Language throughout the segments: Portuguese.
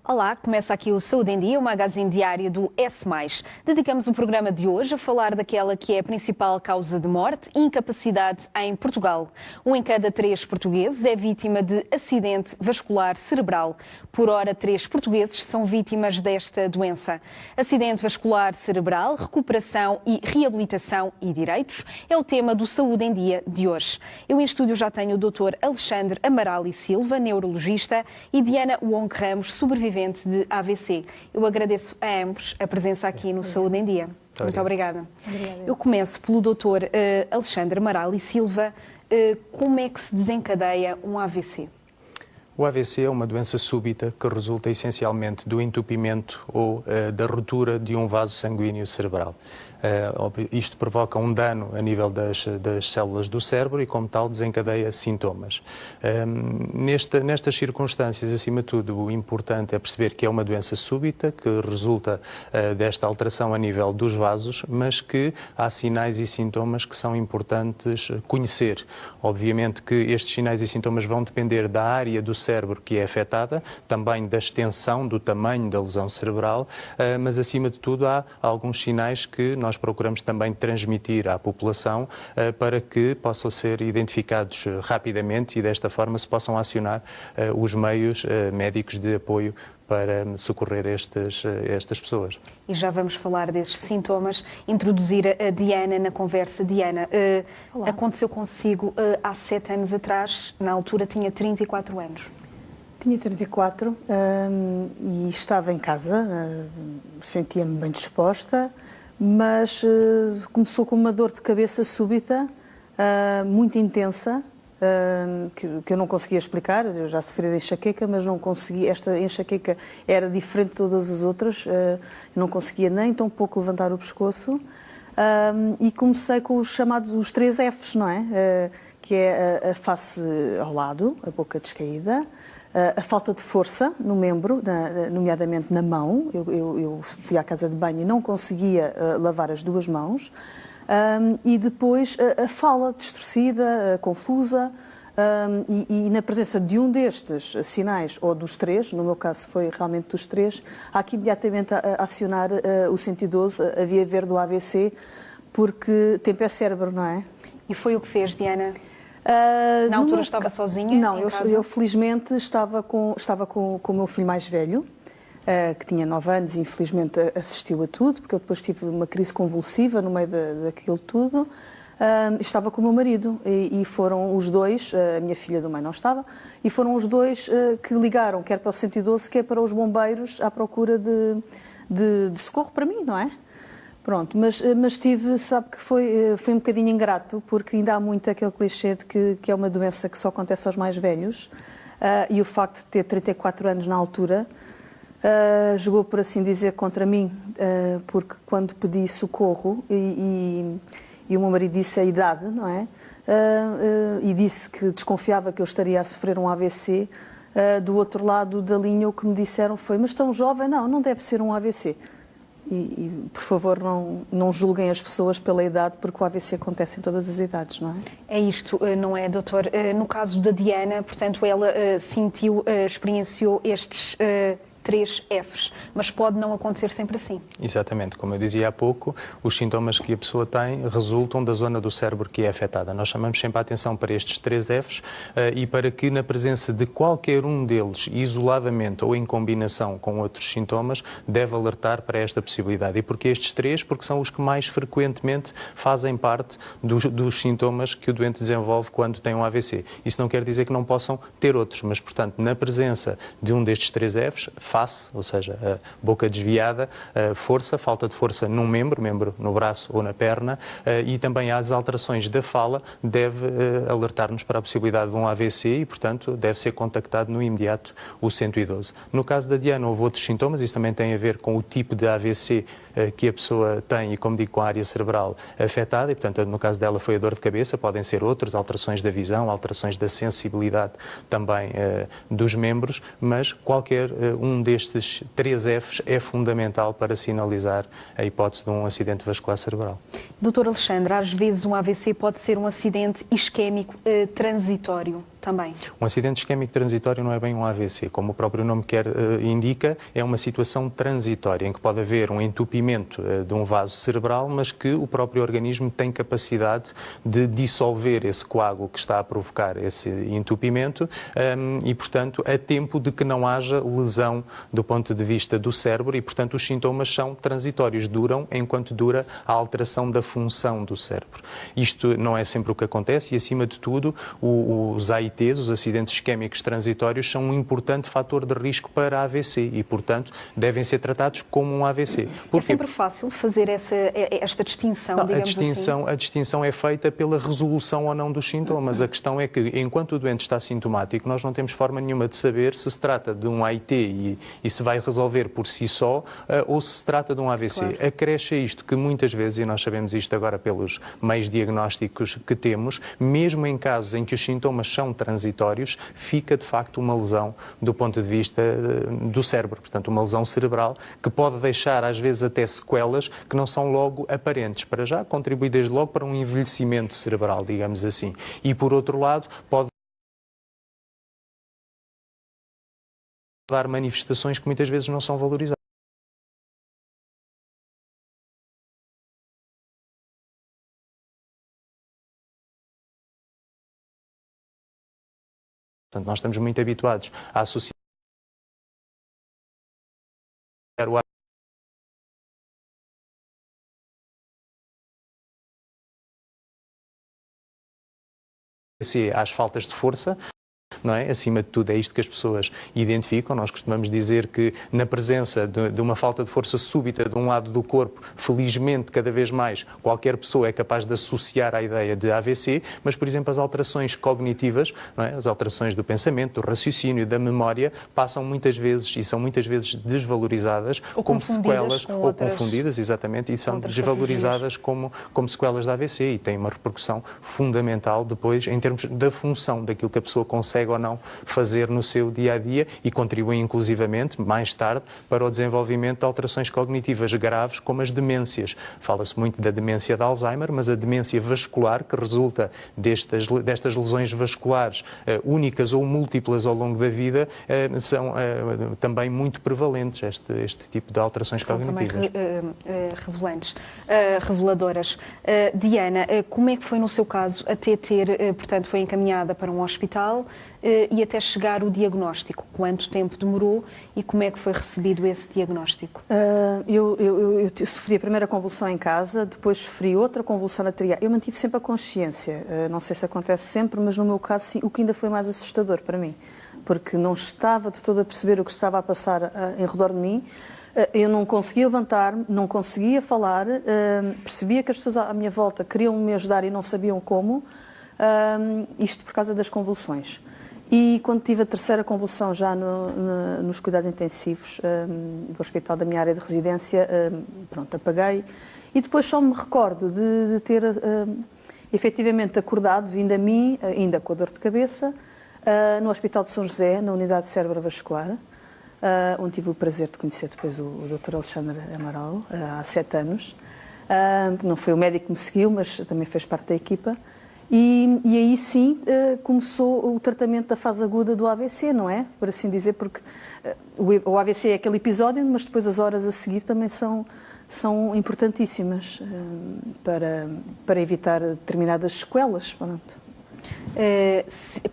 Olá, começa aqui o Saúde em Dia, o magazine diário do S+. Dedicamos o programa de hoje a falar daquela que é a principal causa de morte e incapacidade em Portugal. 1 em cada 3 portugueses é vítima de acidente vascular cerebral. Por hora, 3 portugueses são vítimas desta doença. Acidente vascular cerebral, recuperação e reabilitação e direitos é o tema do Saúde em Dia de hoje. Eu em estúdio já tenho o Dr. Alexandre Amaral e Silva, neurologista, e Diana Wong Ramos, sobrevivente de AVC. Eu agradeço a ambos a presença aqui no Saúde em Dia. Muito obrigada. Eu começo pelo Dr. Alexandre Amaral e Silva. Como é que se desencadeia um AVC? O AVC é uma doença súbita que resulta essencialmente do entupimento ou da ruptura de um vaso sanguíneo cerebral. Isto provoca um dano a nível das células do cérebro e, como tal, desencadeia sintomas. Nestas circunstâncias, acima de tudo, o importante é perceber que é uma doença súbita, que resulta desta alteração a nível dos vasos, mas que há sinais e sintomas que são importantes conhecer. Obviamente que estes sinais e sintomas vão depender da área do cérebro que é afetada, também da extensão, do tamanho da lesão cerebral, mas, acima de tudo, há alguns sinais que nós procuramos também transmitir à população para que possam ser identificados rapidamente e desta forma se possam acionar os meios médicos de apoio para socorrer estas pessoas. E já vamos falar destes sintomas, introduzir a Diana na conversa. Diana, aconteceu consigo há 7 anos atrás, na altura tinha 34 anos. Tinha 34 e estava em casa, sentia-me bem disposta, mas começou com uma dor de cabeça súbita, muito intensa, que eu não conseguia explicar. Eu já sofri de enxaqueca, mas não conseguia. Esta enxaqueca era diferente de todas as outras, não conseguia nem tão pouco levantar o pescoço, e comecei com os chamados os 3 Fs, não é? Que é a face ao lado, a boca descaída, a falta de força no membro, nomeadamente na mão. Eu fui à casa de banho e não conseguia lavar as 2 mãos. E depois a fala distorcida, confusa, e na presença de um destes sinais, ou dos 3, no meu caso foi realmente dos 3, há que imediatamente acionar o 112, a via verde do AVC, porque tempo é cérebro, não é? E foi o que fez, Diana? Na altura estava sozinha? Não, eu felizmente estava com o meu filho mais velho, que tinha 9 anos e infelizmente assistiu a tudo, porque eu depois tive uma crise convulsiva no meio daquilo tudo. Estava com o meu marido e foram os dois, a minha filha do meio não estava, e foram os dois que ligaram, quer para o 112, quer para os bombeiros, à procura de socorro para mim, não é? Pronto, mas sabe que foi um bocadinho ingrato, porque ainda há muito aquele clichê de que é uma doença que só acontece aos mais velhos, e o facto de ter 34 anos na altura jogou, por assim dizer, contra mim, porque quando pedi socorro e o meu marido disse a idade, não é? E disse que desconfiava que eu estaria a sofrer um AVC, do outro lado da linha o que me disseram foi: mas tão jovem? Não deve ser um AVC. E por favor, não julguem as pessoas pela idade, porque o AVC acontece em todas as idades, não é? É isto, não é, doutor? No caso da Diana, portanto, ela experienciou estes 3 Fs, mas pode não acontecer sempre assim. Exatamente, como eu dizia há pouco, os sintomas que a pessoa tem resultam da zona do cérebro que é afetada. Nós chamamos sempre a atenção para estes 3 Fs e para que, na presença de qualquer um deles, isoladamente ou em combinação com outros sintomas, deve alertar para esta possibilidade. E porquê estes 3? Porque são os que mais frequentemente fazem parte dos sintomas que o doente desenvolve quando tem um AVC. Isso não quer dizer que não possam ter outros, mas, portanto, na presença de um destes 3 Fs, face, ou seja, a boca desviada, força, falta de força num membro no braço ou na perna, e também há as alterações da fala, deve alertar-nos para a possibilidade de um AVC e, portanto, deve ser contactado no imediato o 112. No caso da Diana houve outros sintomas, isso também tem a ver com o tipo de AVC que a pessoa tem e, como digo, com a área cerebral afetada e, portanto, no caso dela foi a dor de cabeça, podem ser outros, alterações da visão, alterações da sensibilidade também dos membros, mas qualquer um destes 3 Fs é fundamental para sinalizar a hipótese de um acidente vascular cerebral. Doutor Alexandre, às vezes um AVC pode ser um acidente isquémico transitório. também. Um acidente isquémico transitório não é bem um AVC, como o próprio nome indica, é uma situação transitória em que pode haver um entupimento de um vaso cerebral, mas que o próprio organismo tem capacidade de dissolver esse coágulo que está a provocar esse entupimento e, portanto, a tempo de que não haja lesão do ponto de vista do cérebro e, portanto, os sintomas são transitórios, duram enquanto dura a alteração da função do cérebro. Isto não é sempre o que acontece e, acima de tudo, os AITs, os acidentes isquémicos transitórios, são um importante fator de risco para a AVC e, portanto, devem ser tratados como um AVC. É sempre fácil fazer esta distinção, não, digamos assim? A distinção é feita pela resolução ou não dos sintomas. A questão é que, enquanto o doente está sintomático, nós não temos forma nenhuma de saber se se trata de um AIT e se vai resolver por si só ou se trata de um AVC. Claro. Acresce isto que muitas vezes, e nós sabemos isto agora pelos meios diagnósticos que temos, mesmo em casos em que os sintomas são transitórios, fica de facto uma lesão do ponto de vista do cérebro, portanto uma lesão cerebral que pode deixar às vezes até sequelas que não são logo aparentes. Para já contribui desde logo para um envelhecimento cerebral, digamos assim. E por outro lado pode dar manifestações que muitas vezes não são valorizadas. Portanto, nós estamos muito habituados a associar o AVC às faltas de força. Não é? Acima de tudo é isto que as pessoas identificam. Nós costumamos dizer que na presença de uma falta de força súbita de um lado do corpo, felizmente cada vez mais qualquer pessoa é capaz de associar à ideia de AVC, mas por exemplo as alterações cognitivas, não é? As alterações do pensamento, do raciocínio, da memória, passam muitas vezes e são muitas vezes desvalorizadas como sequelas ou confundidas, exatamente, e são desvalorizadas como sequelas da AVC e têm uma repercussão fundamental depois em termos da função daquilo que a pessoa consegue ou não fazer no seu dia-a-dia e contribuem inclusivamente, mais tarde, para o desenvolvimento de alterações cognitivas graves como as demências. Fala-se muito da demência de Alzheimer, mas a demência vascular, que resulta destas lesões vasculares únicas ou múltiplas ao longo da vida, são também muito prevalentes, este tipo de alterações cognitivas. São também reveladoras. Diana, como é que foi no seu caso até portanto, foi encaminhada para um hospital e até chegar o diagnóstico? Quanto tempo demorou e como é que foi recebido esse diagnóstico? Eu sofri a primeira convulsão em casa, depois sofri outra convulsão atrial. Eu mantive sempre a consciência, não sei se acontece sempre, mas no meu caso sim, o que ainda foi mais assustador para mim, porque não estava de todo a perceber o que estava a passar em redor de mim. Eu não conseguia levantar-me, não conseguia falar, percebia que as pessoas à minha volta queriam me ajudar e não sabiam como, isto por causa das convulsões. E quando tive a terceira convulsão já nos cuidados intensivos do hospital da minha área de residência, pronto, apaguei. E depois só me recordo de ter efetivamente acordado, vindo a mim, ainda com a dor de cabeça, no Hospital de São José, na unidade cerebrovascular, onde tive o prazer de conhecer depois o Dr. Alexandre Amaral, há 7 anos. Não foi o médico que me seguiu, mas também fez parte da equipa. E aí sim começou o tratamento da fase aguda do AVC, não é? Por assim dizer, porque o AVC é aquele episódio, mas depois as horas a seguir também são importantíssimas para evitar determinadas sequelas. Pronto.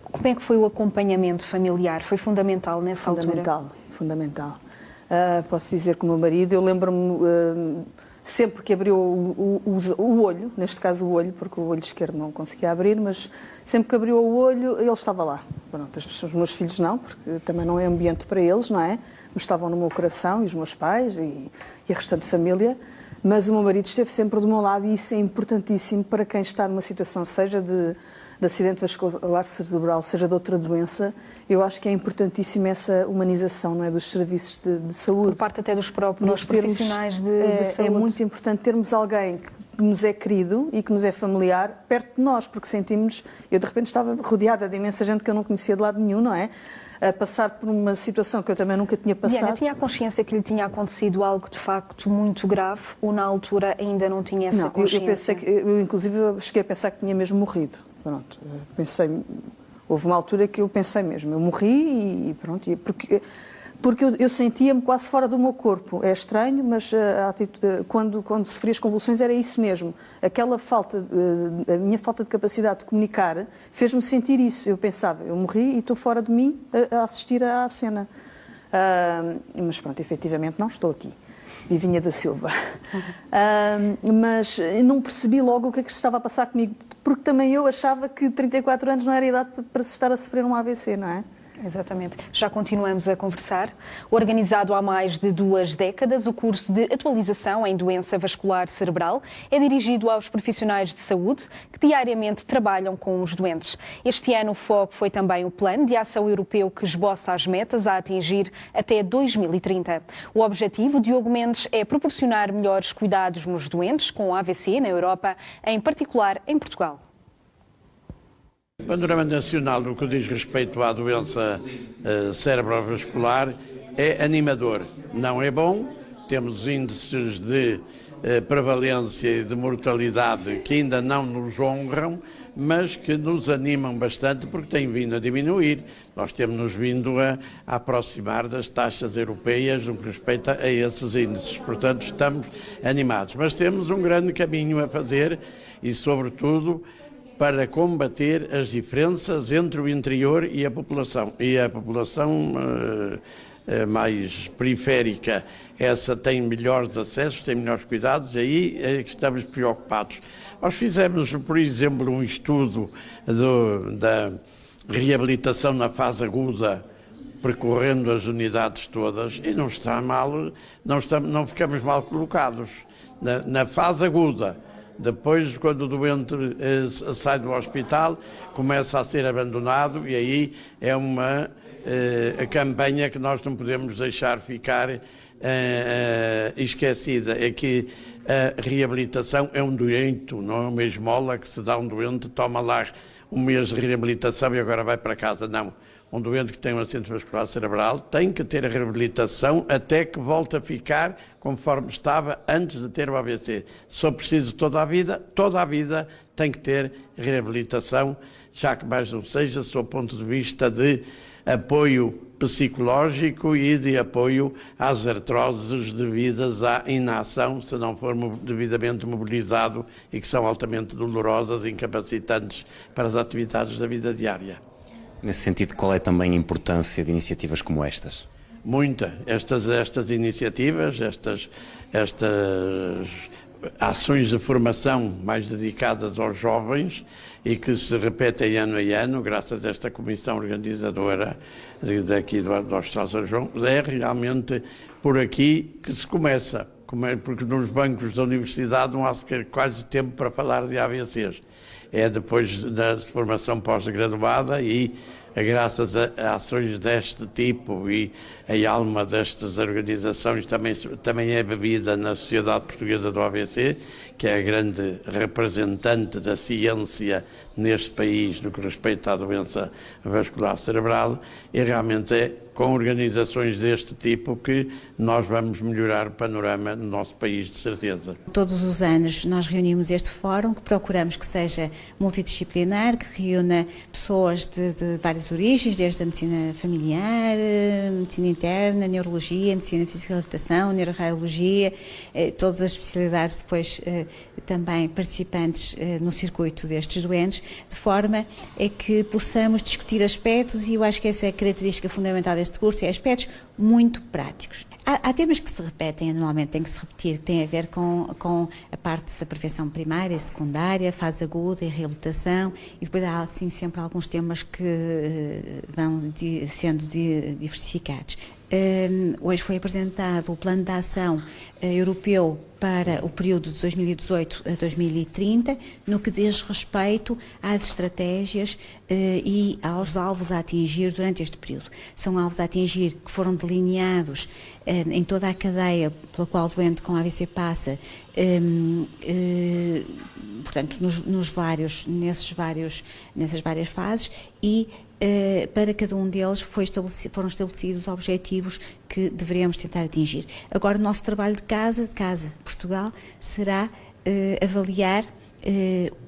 Como é que foi o acompanhamento familiar? Foi fundamental nessa altura? Fundamental. Posso dizer que o meu marido, eu lembro-me... sempre que abriu o olho, neste caso o olho, porque o olho esquerdo não conseguia abrir, mas sempre que abriu o olho, ele estava lá. Pronto, os meus filhos não, porque também não é ambiente para eles, não é? Mas estavam no meu coração, e os meus pais, e a restante família. Mas o meu marido esteve sempre do meu lado e isso é importantíssimo para quem está numa situação, seja de acidente vascular cerebral, seja de outra doença. Eu acho que é importantíssima essa humanização, não é, dos serviços de saúde. Por parte até dos próprios profissionais de saúde. É muito importante termos alguém que nos é querido e que nos é familiar perto de nós, porque sentimos... Eu, de repente, estava rodeada de imensa gente que eu não conhecia de lado nenhum, não é? A passar por uma situação que eu também nunca tinha passado. Diana, tinha a consciência que lhe tinha acontecido algo de facto muito grave ou na altura ainda não tinha essa consciência? Eu inclusive cheguei a pensar que tinha mesmo morrido. Pronto, pensei, Houve uma altura que eu pensei mesmo, eu morri e pronto, porque eu sentia-me quase fora do meu corpo. É estranho, mas quando sofri as convulsões era isso mesmo. A minha falta de capacidade de comunicar fez-me sentir isso. Eu pensava, eu morri e estou fora de mim a assistir à cena. Mas pronto, efetivamente não estou aqui. Vivinha da Silva. Mas não percebi logo o que é que se estava a passar comigo, porque também eu achava que 34 anos não era idade para se estar a sofrer um AVC, não é? Exatamente. Já continuamos a conversar. Organizado há mais de 2 décadas, o curso de atualização em doença vascular cerebral é dirigido aos profissionais de saúde que diariamente trabalham com os doentes. Este ano o foco foi também o Plano de Ação Europeu que esboça as metas a atingir até 2030. O objetivo, Diogo Mendes, é proporcionar melhores cuidados nos doentes com AVC na Europa, em particular em Portugal. O panorama nacional no que diz respeito à doença cerebrovascular é animador. Não é bom, temos índices de prevalência e de mortalidade que ainda não nos honram, mas que nos animam bastante porque têm vindo a diminuir. Nós temos-nos vindo a aproximar das taxas europeias no que respeita a esses índices. Portanto, estamos animados. Mas temos um grande caminho a fazer e, sobretudo, para combater as diferenças entre o interior e a população. E a população mais periférica, essa tem melhores acessos, tem melhores cuidados, aí é que estamos preocupados. Nós fizemos, por exemplo, um estudo da reabilitação na fase aguda, percorrendo as unidades todas, e não está mal, não ficamos mal colocados. Na fase aguda, depois, quando o doente sai do hospital, começa a ser abandonado e aí é uma campanha que nós não podemos deixar ficar esquecida. É que a reabilitação é um doente, não é uma esmola que se dá a um doente, toma lá um mês de reabilitação e agora vai para casa. Não. Um doente que tem um acidente vascular cerebral tem que ter a reabilitação até que volte a ficar conforme estava antes de ter o AVC. Se for preciso toda a vida tem que ter reabilitação, já que mais não seja, do ponto de vista de apoio psicológico e de apoio às artroses devidas à inação, se não for devidamente mobilizado e que são altamente dolorosas e incapacitantes para as atividades da vida diária. Nesse sentido, qual é também a importância de iniciativas como estas? Muita. Estas iniciativas, estas ações de formação mais dedicadas aos jovens e que se repetem ano a ano, graças a esta comissão organizadora daqui do Hospital São João, é realmente por aqui que se começa, porque nos bancos da universidade não há sequer quase tempo para falar de AVCs. É depois da formação pós-graduada e graças a ações deste tipo e a alma destas organizações também é bebida na Sociedade Portuguesa do AVC, que é a grande representante da ciência neste país no que respeita à doença vascular cerebral, e realmente é com organizações deste tipo que nós vamos melhorar o panorama no nosso país, de certeza. Todos os anos nós reunimos este fórum, que procuramos que seja multidisciplinar, que reúna pessoas de várias origens, desde a medicina familiar, medicina interna, neurologia, medicina física e reabilitação, neuroradiologia, todas as especialidades depois também participantes no circuito destes doentes, de forma a que possamos discutir aspectos, e eu acho que essa é a característica fundamental deste curso, é aspectos muito práticos. Há temas que se repetem anualmente, têm que se repetir, que têm a ver com a parte da prevenção primária, secundária, fase aguda e reabilitação, e depois há assim sempre alguns temas que vão sendo diversificados. Hoje foi apresentado o Plano de Ação Europeu para o período de 2018 a 2030, no que diz respeito às estratégias e aos alvos a atingir durante este período. São alvos a atingir que foram delineados em toda a cadeia pela qual o doente com AVC passa, portanto, nessas várias fases, e para cada um deles foram estabelecidos objetivos que deveremos tentar atingir. Agora, o nosso trabalho de casa Portugal, será avaliar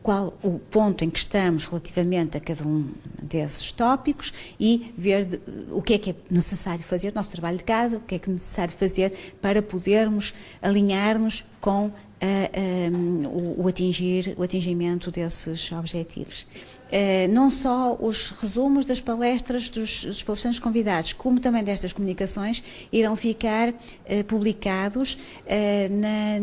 qual o ponto em que estamos relativamente a cada um desses tópicos e ver o que é necessário fazer, nosso trabalho de casa, o que é que é necessário fazer para podermos alinhar-nos com o atingimento desses objetivos. Não só os resumos das palestras dos palestrantes convidados, como também destas comunicações, irão ficar publicados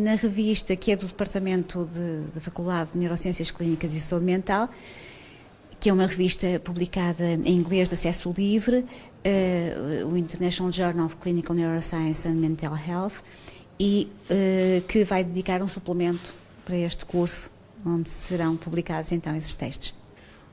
na revista que é do Departamento da Faculdade de Neurociências Clínicas e Saúde Mental, que é uma revista publicada em inglês de acesso livre, o International Journal of Clinical Neuroscience and Mental Health, e que vai dedicar um suplemento para este curso, onde serão publicados então esses textos.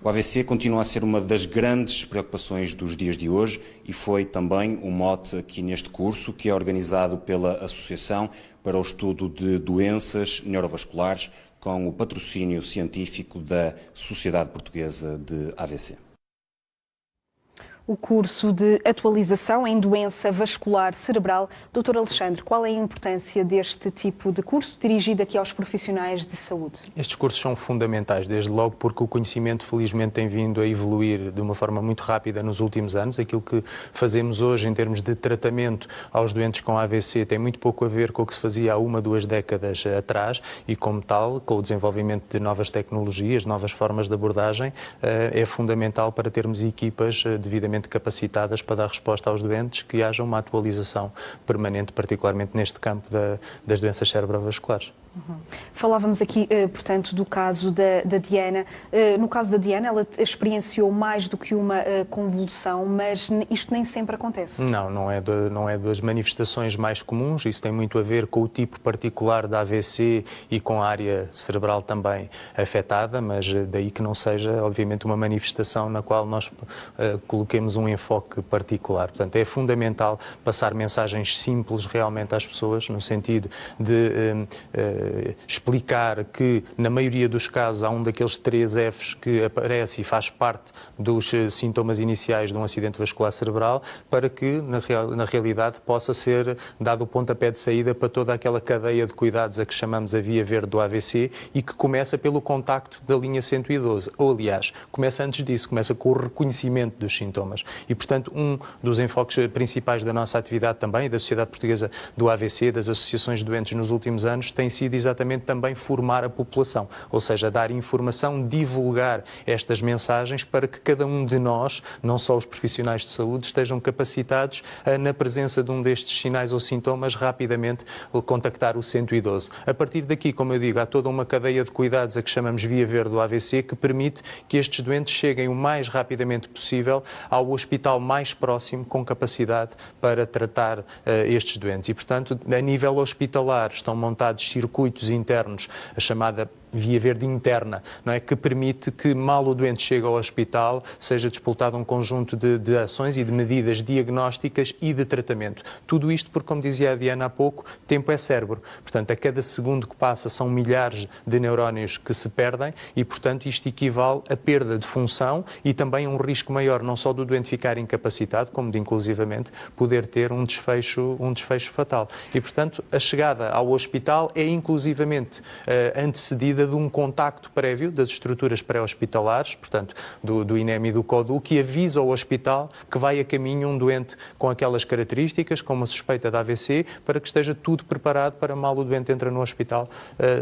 O AVC continua a ser uma das grandes preocupações dos dias de hoje e foi também um mote aqui neste curso, que é organizado pela Associação para o Estudo de Doenças Neurovasculares, com o patrocínio científico da Sociedade Portuguesa de AVC. O curso de atualização em doença vascular cerebral. Dr. Alexandre, qual é a importância deste tipo de curso dirigido aqui aos profissionais de saúde? Estes cursos são fundamentais, desde logo porque o conhecimento felizmente tem vindo a evoluir de uma forma muito rápida nos últimos anos. Aquilo que fazemos hoje em termos de tratamento aos doentes com AVC tem muito pouco a ver com o que se fazia há 1, 2 décadas atrás e, como tal, com o desenvolvimento de novas tecnologias, novas formas de abordagem, é fundamental para termos equipas devidamente capacitadas para dar resposta aos doentes, que haja uma atualização permanente, particularmente neste campo das doenças cerebrovasculares. Falávamos aqui, portanto, do caso da Diana. No caso da Diana, ela experienciou mais do que uma convulsão, mas isto nem sempre acontece. Não é das manifestações mais comuns. Isso tem muito a ver com o tipo particular da AVC e com a área cerebral também afetada, mas daí que não seja, obviamente, uma manifestação na qual nós coloquemos um enfoque particular. Portanto, é fundamental passar mensagens simples realmente às pessoas, no sentido de explicar que, na maioria dos casos, há um daqueles 3 Fs que aparece e faz parte dos sintomas iniciais de um acidente vascular cerebral, para que, na realidade, possa ser dado o pontapé de saída para toda aquela cadeia de cuidados a que chamamos a via verde do AVC e que começa pelo contacto da linha 112, ou, aliás, começa antes disso, começa com o reconhecimento dos sintomas. E, portanto, um dos enfoques principais da nossa atividade também, e da Sociedade Portuguesa do AVC, das associações de doentes nos últimos anos, tem sido exatamente também formar a população, ou seja, dar informação, divulgar estas mensagens para que cada um de nós, não só os profissionais de saúde, estejam capacitados a, na presença de um destes sinais ou sintomas, rapidamente contactar o 112. A partir daqui, como eu digo, há toda uma cadeia de cuidados a que chamamos via verde do AVC, que permite que estes doentes cheguem o mais rapidamente possível ao hospital mais próximo, com capacidade para tratar estes doentes. E, portanto, a nível hospitalar estão montados circuitos internos, a chamada via verde interna, não é? Que permite que, mal o doente chega ao hospital, seja disputado um conjunto de ações e de medidas diagnósticas e de tratamento. Tudo isto porque, como dizia a Diana há pouco, tempo é cérebro. Portanto, a cada segundo que passa são milhares de neurónios que se perdem e, portanto, isto equivale a perda de função e também um risco maior, não só do doente ficar incapacitado, como de, inclusivamente, poder ter um desfecho fatal. E, portanto, a chegada ao hospital é, inclusivamente, antecedida de um contacto prévio das estruturas pré-hospitalares, portanto, do INEM e do CODU, que avisa ao hospital que vai a caminho um doente com aquelas características, com uma suspeita de AVC, para que esteja tudo preparado para, mal o doente entra no hospital,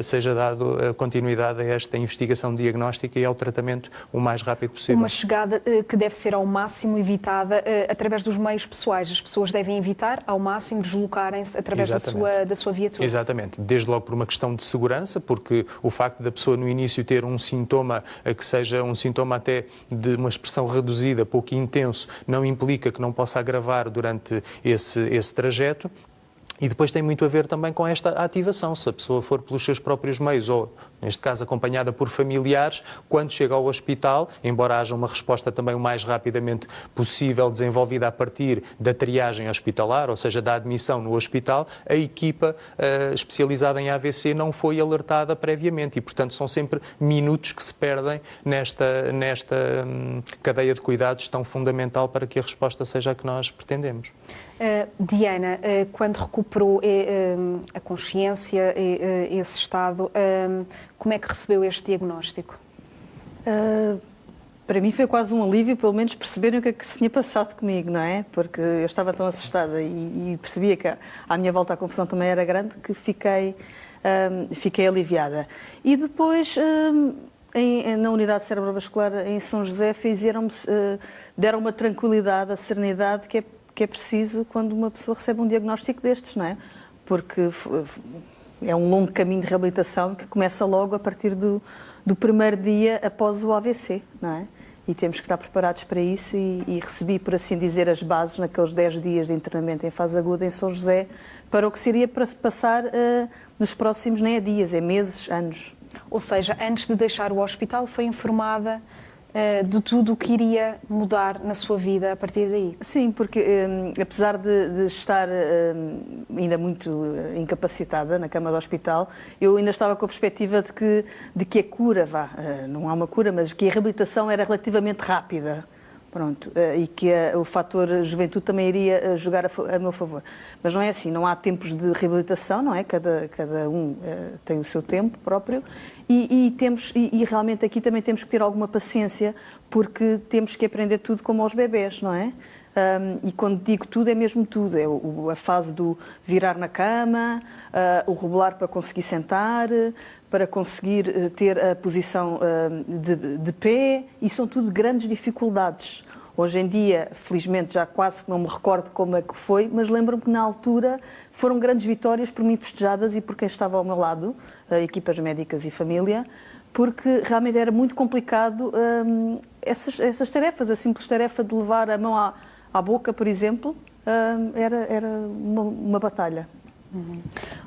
seja dado continuidade a esta investigação diagnóstica e ao tratamento o mais rápido possível. Uma chegada que deve ser ao máximo evitada através dos meios pessoais. As pessoas devem evitar ao máximo deslocarem-se através da sua viatura. Exatamente. Desde logo por uma questão de segurança, porque o facto da pessoa no início ter um sintoma que seja um sintoma até de uma expressão reduzida, pouco intenso, não implica que não possa agravar durante esse trajeto. E depois tem muito a ver também com esta ativação. Se a pessoa for pelos seus próprios meios ou, neste caso, acompanhada por familiares, quando chega ao hospital, embora haja uma resposta também o mais rapidamente possível desenvolvida a partir da triagem hospitalar, ou seja, da admissão no hospital, a equipa especializada em AVC não foi alertada previamente e, portanto, são sempre minutos que se perdem nesta cadeia de cuidados tão fundamental para que a resposta seja a que nós pretendemos. Diana, quando recuperou a consciência, esse estado, como é que recebeu este diagnóstico? Para mim foi quase um alívio, pelo menos perceberem o que é que se tinha passado comigo, não é? Porque eu estava tão assustada e percebia que à minha volta a confusão também era grande, que fiquei aliviada. E depois, na unidade cerebrovascular em São José, deram uma tranquilidade, a serenidade que é preciso quando uma pessoa recebe um diagnóstico destes, não é? Porque é um longo caminho de reabilitação que começa logo a partir do primeiro dia após o AVC, não é? E temos que estar preparados para isso e recebi, por assim dizer, as bases naqueles 10 dias de internamento em fase aguda em São José para o que seria para se passar nos próximos, nem é dias, é meses, anos. Ou seja, antes de deixar o hospital foi informada de tudo o que iria mudar na sua vida a partir daí? Sim, porque apesar de estar ainda muito incapacitada na cama do hospital, eu ainda estava com a perspectiva de que a cura, não há uma cura, mas que a reabilitação era relativamente rápida. Pronto, e que o fator juventude também iria jogar a meu favor. Mas não é assim, não há tempos de reabilitação, não é? Cada um tem o seu tempo próprio e realmente aqui também temos que ter alguma paciência porque temos que aprender tudo como aos bebés, não é? E quando digo tudo, é mesmo tudo. É a fase do virar na cama, o rebolar para conseguir sentar, para conseguir ter a posição de pé, e são tudo grandes dificuldades. Hoje em dia, felizmente, já quase que não me recordo como é que foi, mas lembro-me que na altura foram grandes vitórias por mim festejadas e por quem estava ao meu lado, equipas médicas e família, porque realmente era muito complicado essas tarefas, a simples tarefa de levar a mão à boca, por exemplo, era uma batalha.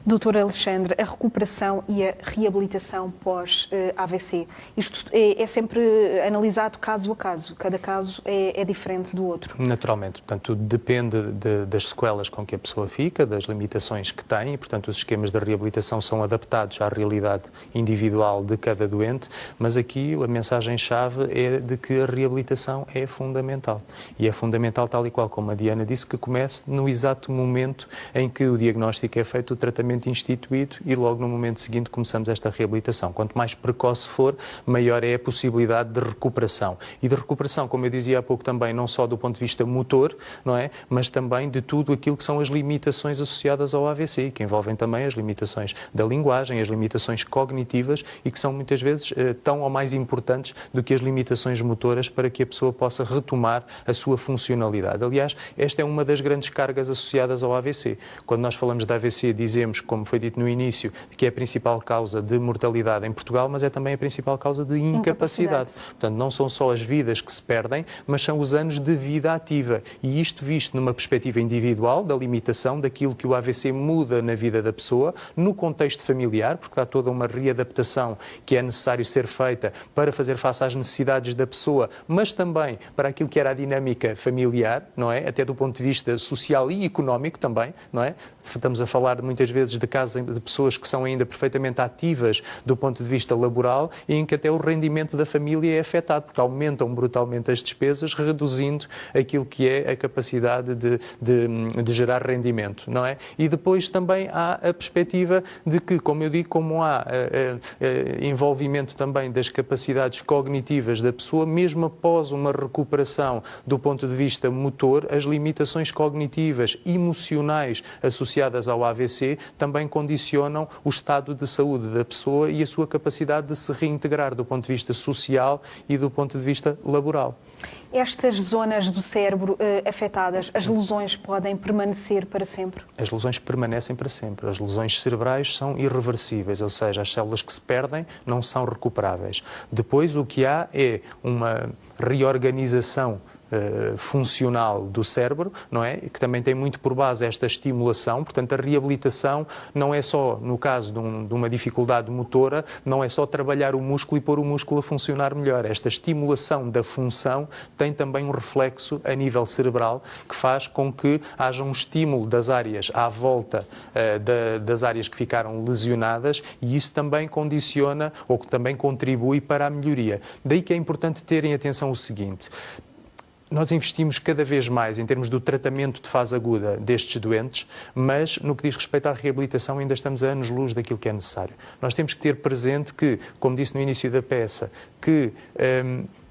Doutor Alexandre, a recuperação e a reabilitação pós-AVC, isto é sempre analisado caso a caso, cada caso é diferente do outro? Naturalmente, portanto, depende das sequelas com que a pessoa fica, das limitações que tem, e, portanto, os esquemas de reabilitação são adaptados à realidade individual de cada doente, mas aqui a mensagem-chave é de que a reabilitação é fundamental. E é fundamental, tal e qual como a Diana disse, que comece no exato momento em que o diagnóstico é feito, o tratamento instituído e logo no momento seguinte começamos esta reabilitação. Quanto mais precoce for, maior é a possibilidade de recuperação. E de recuperação, como eu dizia há pouco também, não só do ponto de vista motor, não é? Mas também de tudo aquilo que são as limitações associadas ao AVC, que envolvem também as limitações da linguagem, as limitações cognitivas e que são muitas vezes tão ou mais importantes do que as limitações motoras para que a pessoa possa retomar a sua funcionalidade. Aliás, esta é uma das grandes cargas associadas ao AVC. Quando nós falamos de AVC, dizemos, como foi dito no início, que é a principal causa de mortalidade em Portugal, mas é também a principal causa de incapacidade. Portanto, não são só as vidas que se perdem, mas são os anos de vida ativa. E isto visto numa perspectiva individual, da limitação daquilo que o AVC muda na vida da pessoa, no contexto familiar, porque há toda uma readaptação que é necessário ser feita para fazer face às necessidades da pessoa, mas também para aquilo que era a dinâmica familiar, não é? Até do ponto de vista social e económico também, não é? Estamos a falar muitas vezes de casos de pessoas que são ainda perfeitamente ativas do ponto de vista laboral e em que até o rendimento da família é afetado, porque aumentam brutalmente as despesas, reduzindo aquilo que é a capacidade de gerar rendimento, não é? E depois também há a perspectiva de que, como eu digo, como há envolvimento também das capacidades cognitivas da pessoa, mesmo após uma recuperação do ponto de vista motor, as limitações cognitivas, emocionais associadas ao AVC também condicionam o estado de saúde da pessoa e a sua capacidade de se reintegrar do ponto de vista social e do ponto de vista laboral. Estas zonas do cérebro afetadas, as lesões podem permanecer para sempre? As lesões permanecem para sempre. As lesões cerebrais são irreversíveis, ou seja, as células que se perdem não são recuperáveis. Depois o que há é uma reorganização funcional do cérebro, não é? Que também tem muito por base esta estimulação, portanto a reabilitação não é só, no caso de uma dificuldade motora, não é só trabalhar o músculo e pôr o músculo a funcionar melhor. Esta estimulação da função tem também um reflexo a nível cerebral que faz com que haja um estímulo das áreas à volta das áreas que ficaram lesionadas e isso também condiciona ou que também contribui para a melhoria. Daí que é importante terem atenção o seguinte: nós investimos cada vez mais em termos do tratamento de fase aguda destes doentes, mas no que diz respeito à reabilitação ainda estamos a anos-luz daquilo que é necessário. Nós temos que ter presente que, como disse no início da peça, que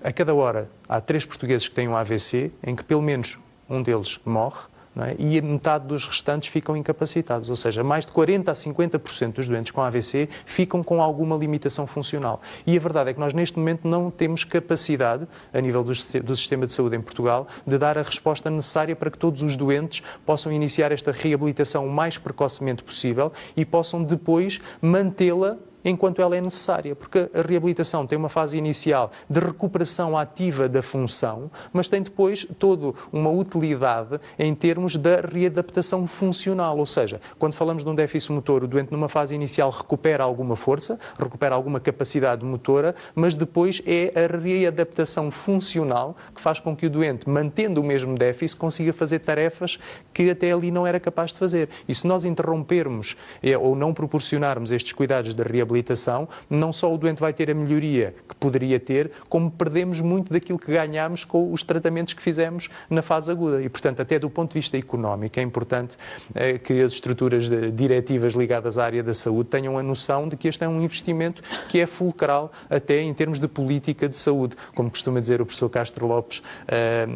a cada hora há 3 portugueses que têm um AVC, em que pelo menos um deles morre, não é? E a metade dos restantes ficam incapacitados, ou seja, mais de 40% a 50% dos doentes com AVC ficam com alguma limitação funcional. E a verdade é que nós neste momento não temos capacidade, a nível do sistema de saúde em Portugal, de dar a resposta necessária para que todos os doentes possam iniciar esta reabilitação o mais precocemente possível e possam depois mantê-la enquanto ela é necessária, porque a reabilitação tem uma fase inicial de recuperação ativa da função, mas tem depois toda uma utilidade em termos da readaptação funcional, ou seja, quando falamos de um déficit motor, o doente numa fase inicial recupera alguma força, recupera alguma capacidade motora, mas depois é a readaptação funcional que faz com que o doente, mantendo o mesmo déficit, consiga fazer tarefas que até ali não era capaz de fazer. E se nós interrompermos ou não proporcionarmos estes cuidados de reabilitação, não só o doente vai ter a melhoria que poderia ter, como perdemos muito daquilo que ganhámos com os tratamentos que fizemos na fase aguda. E, portanto, até do ponto de vista económico, é importante que as estruturas diretivas ligadas à área da saúde tenham a noção de que este é um investimento que é fulcral até em termos de política de saúde. Como costuma dizer o professor Castro Lopes,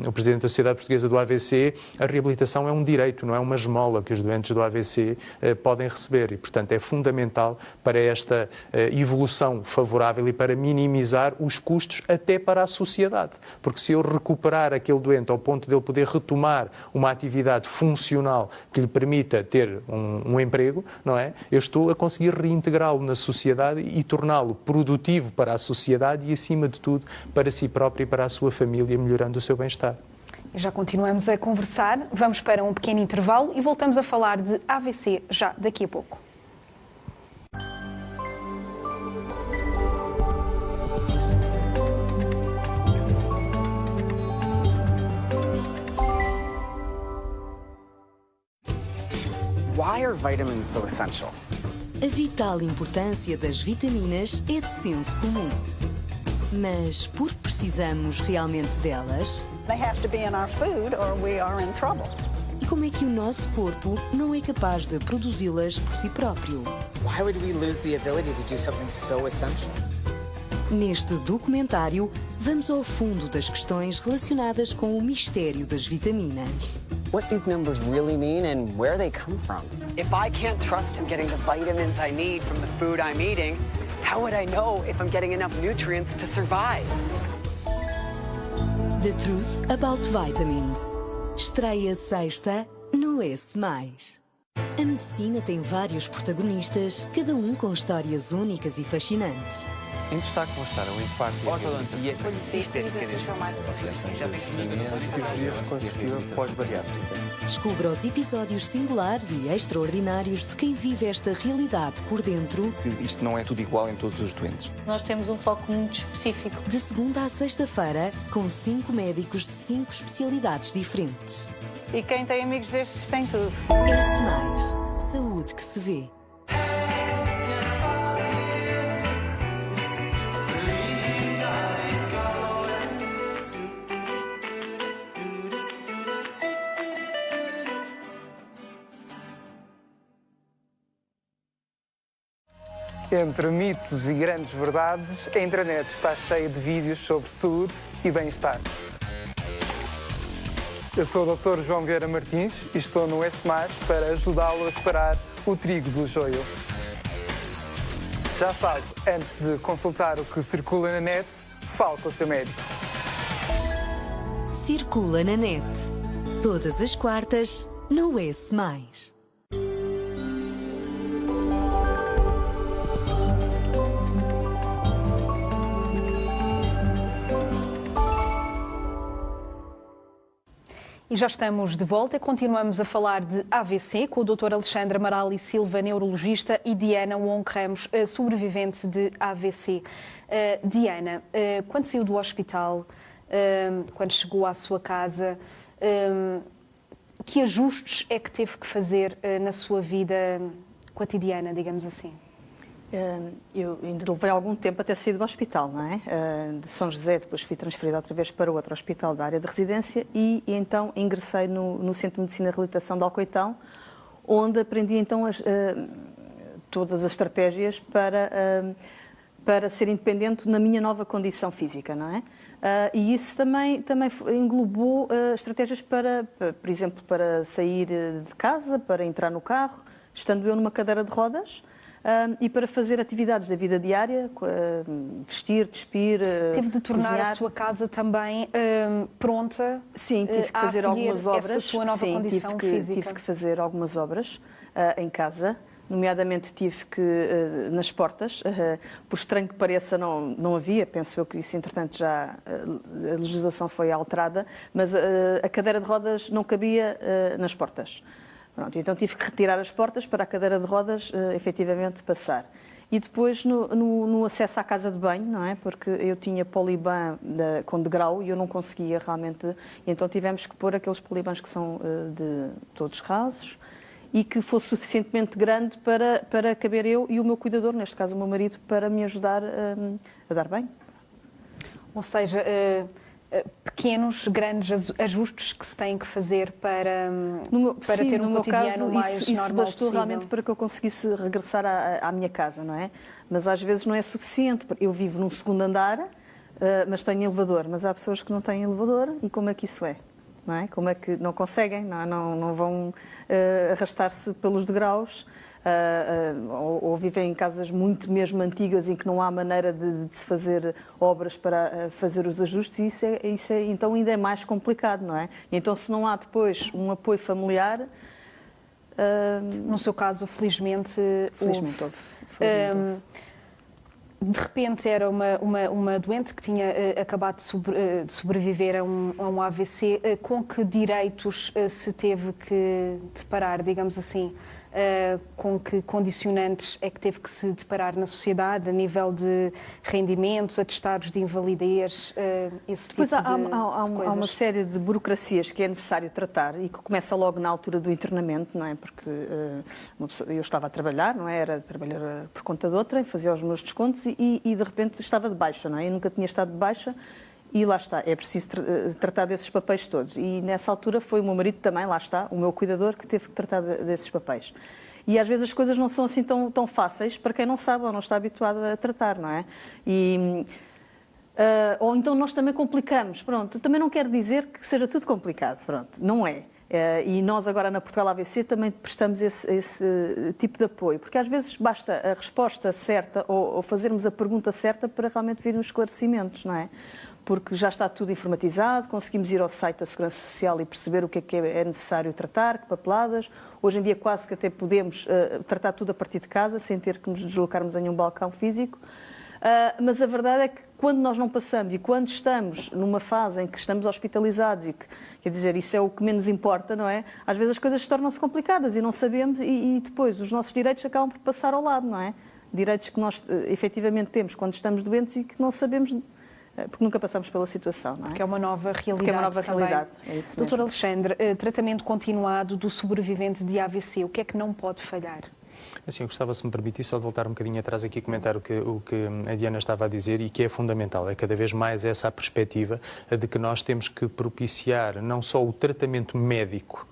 o Presidente da Sociedade Portuguesa do AVC, a reabilitação é um direito, não é uma esmola que os doentes do AVC podem receber. E, portanto, é fundamental para esta evolução favorável e para minimizar os custos até para a sociedade. Porque se eu recuperar aquele doente ao ponto de ele poder retomar uma atividade funcional que lhe permita ter um emprego, não é? Eu estou a conseguir reintegrá-lo na sociedade e torná-lo produtivo para a sociedade e, acima de tudo, para si próprio e para a sua família, melhorando o seu bem-estar. Já continuamos a conversar, vamos para um pequeno intervalo e voltamos a falar de AVC já daqui a pouco. Why are vitamins so essential? A vital importância das vitaminas é de senso comum. Mas por que precisamos realmente delas? They have to be in our food or we are in trouble. E como é que o nosso corpo não é capaz de produzi-las por si próprio? Why would we lose the ability to do something so essential? Neste documentário, vamos ao fundo das questões relacionadas com o mistério das vitaminas. What these numbers really mean and where they come from. If I can't trust in getting the vitamins I need from the food I'm eating, how would I know if I'm getting enough nutrients to survive? The Truth About Vitamins. Estreia sexta no S+. A medicina tem vários protagonistas, cada um com histórias únicas e fascinantes. Em destaque vão estar o infarto e a ortodontia, policística, cirurgia reconstrutiva pós-bariátrica. Descubra os episódios singulares e extraordinários de quem vive esta realidade por dentro. Isto não é tudo igual em todos os doentes. Nós temos um foco muito específico. De segunda à sexta-feira, com 5 médicos de 5 especialidades diferentes. E quem tem amigos destes tem tudo. S+. Saúde que se vê. Entre mitos e grandes verdades, a internet está cheia de vídeos sobre saúde e bem-estar. Eu sou o Dr. João Vieira Martins e estou no S+, para ajudá-lo a separar o trigo do joio. Já sabe, antes de consultar o que circula na net, fale com o seu médico. Circula na net. Todas as quartas, no S+. E já estamos de volta e continuamos a falar de AVC com o Dr. Alexandre Amaral e Silva, neurologista, e Diana Wong Ramos, sobrevivente de AVC. Diana, quando saiu do hospital, quando chegou à sua casa, que ajustes é que teve que fazer na sua vida cotidiana, digamos assim? Eu ainda levei algum tempo até sair do hospital, não é? De São José, depois fui transferida outra vez para outro hospital da área de residência e então ingressei no Centro de Medicina e Reabilitação de Alcoitão, onde aprendi então todas as estratégias para ser independente na minha nova condição física, não é? E isso também englobou estratégias para, por exemplo, para sair de casa, para entrar no carro, estando eu numa cadeira de rodas, e para fazer atividades da vida diária, vestir, despir, Teve de tornar cozinhar. a sua casa também pronta. Sim, tive que fazer algumas obras. Essa sua nova condição física. Tive que fazer algumas obras em casa. Nomeadamente tive que, nas portas, por estranho que pareça, não havia, penso eu que isso, entretanto, já a legislação foi alterada, mas a cadeira de rodas não cabia nas portas. Pronto, então tive que retirar as portas para a cadeira de rodas efetivamente passar. E depois no acesso à casa de banho, não é? Porque eu tinha poliban com degrau e eu não conseguia realmente, então tivemos que pôr aqueles polibans que são de todos rasos, e que fosse suficientemente grande para caber eu e o meu cuidador, neste caso o meu marido, para me ajudar a dar banho. Ou seja, pequenos, grandes ajustes que se têm que fazer para ter um cotidiano mais normal isso bastou possível. Realmente para que eu conseguisse regressar à minha casa, não é? Mas às vezes não é suficiente. Eu vivo num segundo andar, mas tenho elevador. Mas há pessoas que não têm elevador e como é que isso é? Não é? Como é que não conseguem, não vão arrastar-se pelos degraus, ou vivem em casas muito mesmo antigas em que não há maneira de se fazer obras para fazer os ajustes, e isso é então ainda é mais complicado, não é? Então se não há depois um apoio familiar... No seu caso, felizmente houve. De repente era uma doente que tinha acabado de sobreviver a um AVC. Com que direitos se teve que deparar, digamos assim? Com que condicionantes é que teve que se deparar na sociedade, a nível de rendimentos, atestados de invalidez, esse tipo de coisas? Há uma série de burocracias que é necessário tratar e que começa logo na altura do internamento, não é? Porque eu estava a trabalhar, não é? Era trabalhar por conta de outra, fazia os meus descontos e de repente estava de baixa, não é? Eu nunca tinha estado de baixa. E lá está, é preciso tratar desses papéis todos. E nessa altura foi o meu marido também, lá está, o meu cuidador, que teve que tratar desses papéis. E às vezes as coisas não são assim tão fáceis para quem não sabe ou não está habituado a tratar, não é? Ou então nós também complicamos, pronto. Também não quer dizer que seja tudo complicado, pronto, não é. E nós agora na Portugal AVC também prestamos esse tipo de apoio, porque às vezes basta a resposta certa ou fazermos a pergunta certa para realmente vir nos esclarecimentos, não é? Porque já está tudo informatizado, conseguimos ir ao site da Segurança Social e perceber o que é necessário tratar, que papeladas. Hoje em dia quase que até podemos tratar tudo a partir de casa, sem ter que nos deslocarmos a nenhum balcão físico. Mas a verdade é que quando nós não passamos e quando estamos numa fase em que estamos hospitalizados e que, quer dizer, isso é o que menos importa, não é? Às vezes as coisas tornam-se complicadas e não sabemos e depois os nossos direitos acabam por passar ao lado, não é? Direitos que nós efetivamente temos quando estamos doentes e que não sabemos... Porque nunca passamos pela situação, não é? Porque é uma nova realidade. Porque é uma nova realidade, é isso mesmo. Doutor Alexandre, tratamento continuado do sobrevivente de AVC, o que é que não pode falhar? Assim, eu gostava, se me permitir, só de voltar um bocadinho atrás aqui e comentar o que a Diana estava a dizer e que é fundamental. É cada vez mais essa a perspectiva de que nós temos que propiciar não só o tratamento médico,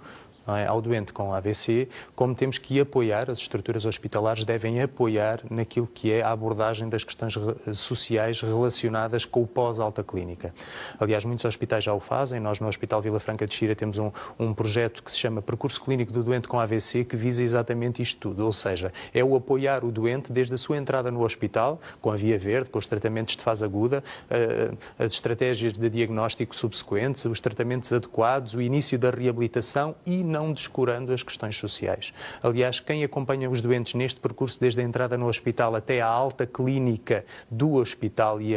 não é, ao doente com AVC, como temos que apoiar, as estruturas hospitalares devem apoiar naquilo que é a abordagem das questões sociais relacionadas com o pós-alta clínica. Aliás, muitos hospitais já o fazem. Nós no Hospital Vila Franca de Xira temos um projeto que se chama Percurso Clínico do Doente com AVC, que visa exatamente isto tudo, ou seja, é o apoiar o doente desde a sua entrada no hospital, com a via verde, com os tratamentos de fase aguda, as estratégias de diagnóstico subsequentes, os tratamentos adequados, o início da reabilitação e não descurando as questões sociais. Aliás, quem acompanha os doentes neste percurso, desde a entrada no hospital até à alta clínica do hospital e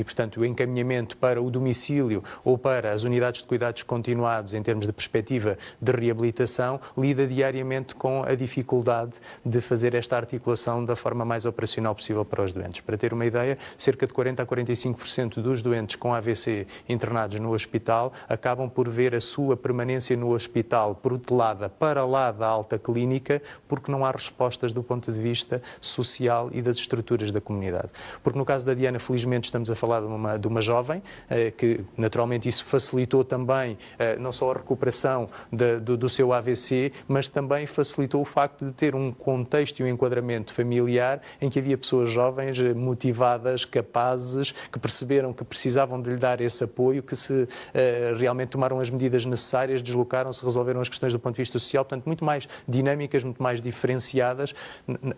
portanto, o encaminhamento para o domicílio ou para as unidades de cuidados continuados em termos de perspectiva de reabilitação, lida diariamente com a dificuldade de fazer esta articulação da forma mais operacional possível para os doentes. Para ter uma ideia, cerca de 40% a 45% dos doentes com AVC internados no hospital acabam por ver a sua permanência no hospital hospital protelada para lá da alta clínica, porque não há respostas do ponto de vista social e das estruturas da comunidade. Porque no caso da Diana, felizmente, estamos a falar de uma jovem, que naturalmente isso facilitou também não só a recuperação do seu AVC, mas também facilitou o facto de ter um contexto e um enquadramento familiar em que havia pessoas jovens, motivadas, capazes, que perceberam que precisavam de lhe dar esse apoio, que se realmente tomaram as medidas necessárias, deslocaram-se, resolveram as questões do ponto de vista social, portanto, muito mais dinâmicas, muito mais diferenciadas.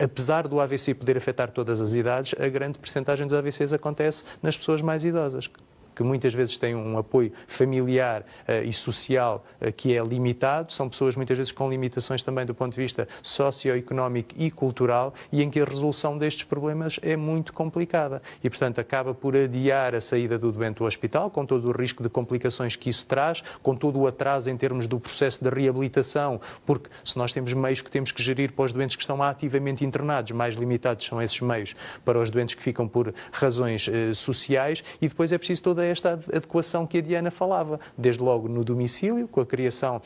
Apesar do AVC poder afetar todas as idades, a grande percentagem dos AVCs acontece nas pessoas mais idosas, que muitas vezes têm um apoio familiar e social que é limitado, são pessoas muitas vezes com limitações também do ponto de vista socioeconómico e cultural, e em que a resolução destes problemas é muito complicada e, portanto, acaba por adiar a saída do doente do hospital, com todo o risco de complicações que isso traz, com todo o atraso em termos do processo de reabilitação, porque se nós temos meios que temos que gerir para os doentes que estão ativamente internados, mais limitados são esses meios para os doentes que ficam por razões sociais, e depois é preciso toda esta adequação que a Diana falava, desde logo no domicílio, com a criação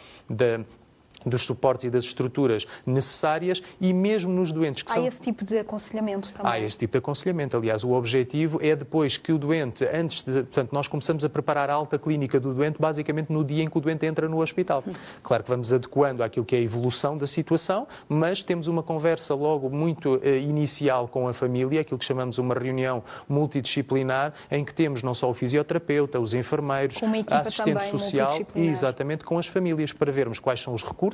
dos suportes e das estruturas necessárias, e mesmo nos doentes que Há esse tipo de aconselhamento também? Há esse tipo de aconselhamento. Aliás, o objetivo é depois que o doente, portanto, nós começamos a preparar a alta clínica do doente basicamente no dia em que o doente entra no hospital. Claro que vamos adequando àquilo que é a evolução da situação, mas temos uma conversa logo muito inicial com a família, aquilo que chamamos uma reunião multidisciplinar, em que temos não só o fisioterapeuta, os enfermeiros, a assistente social, e exatamente com as famílias, para vermos quais são os recursos.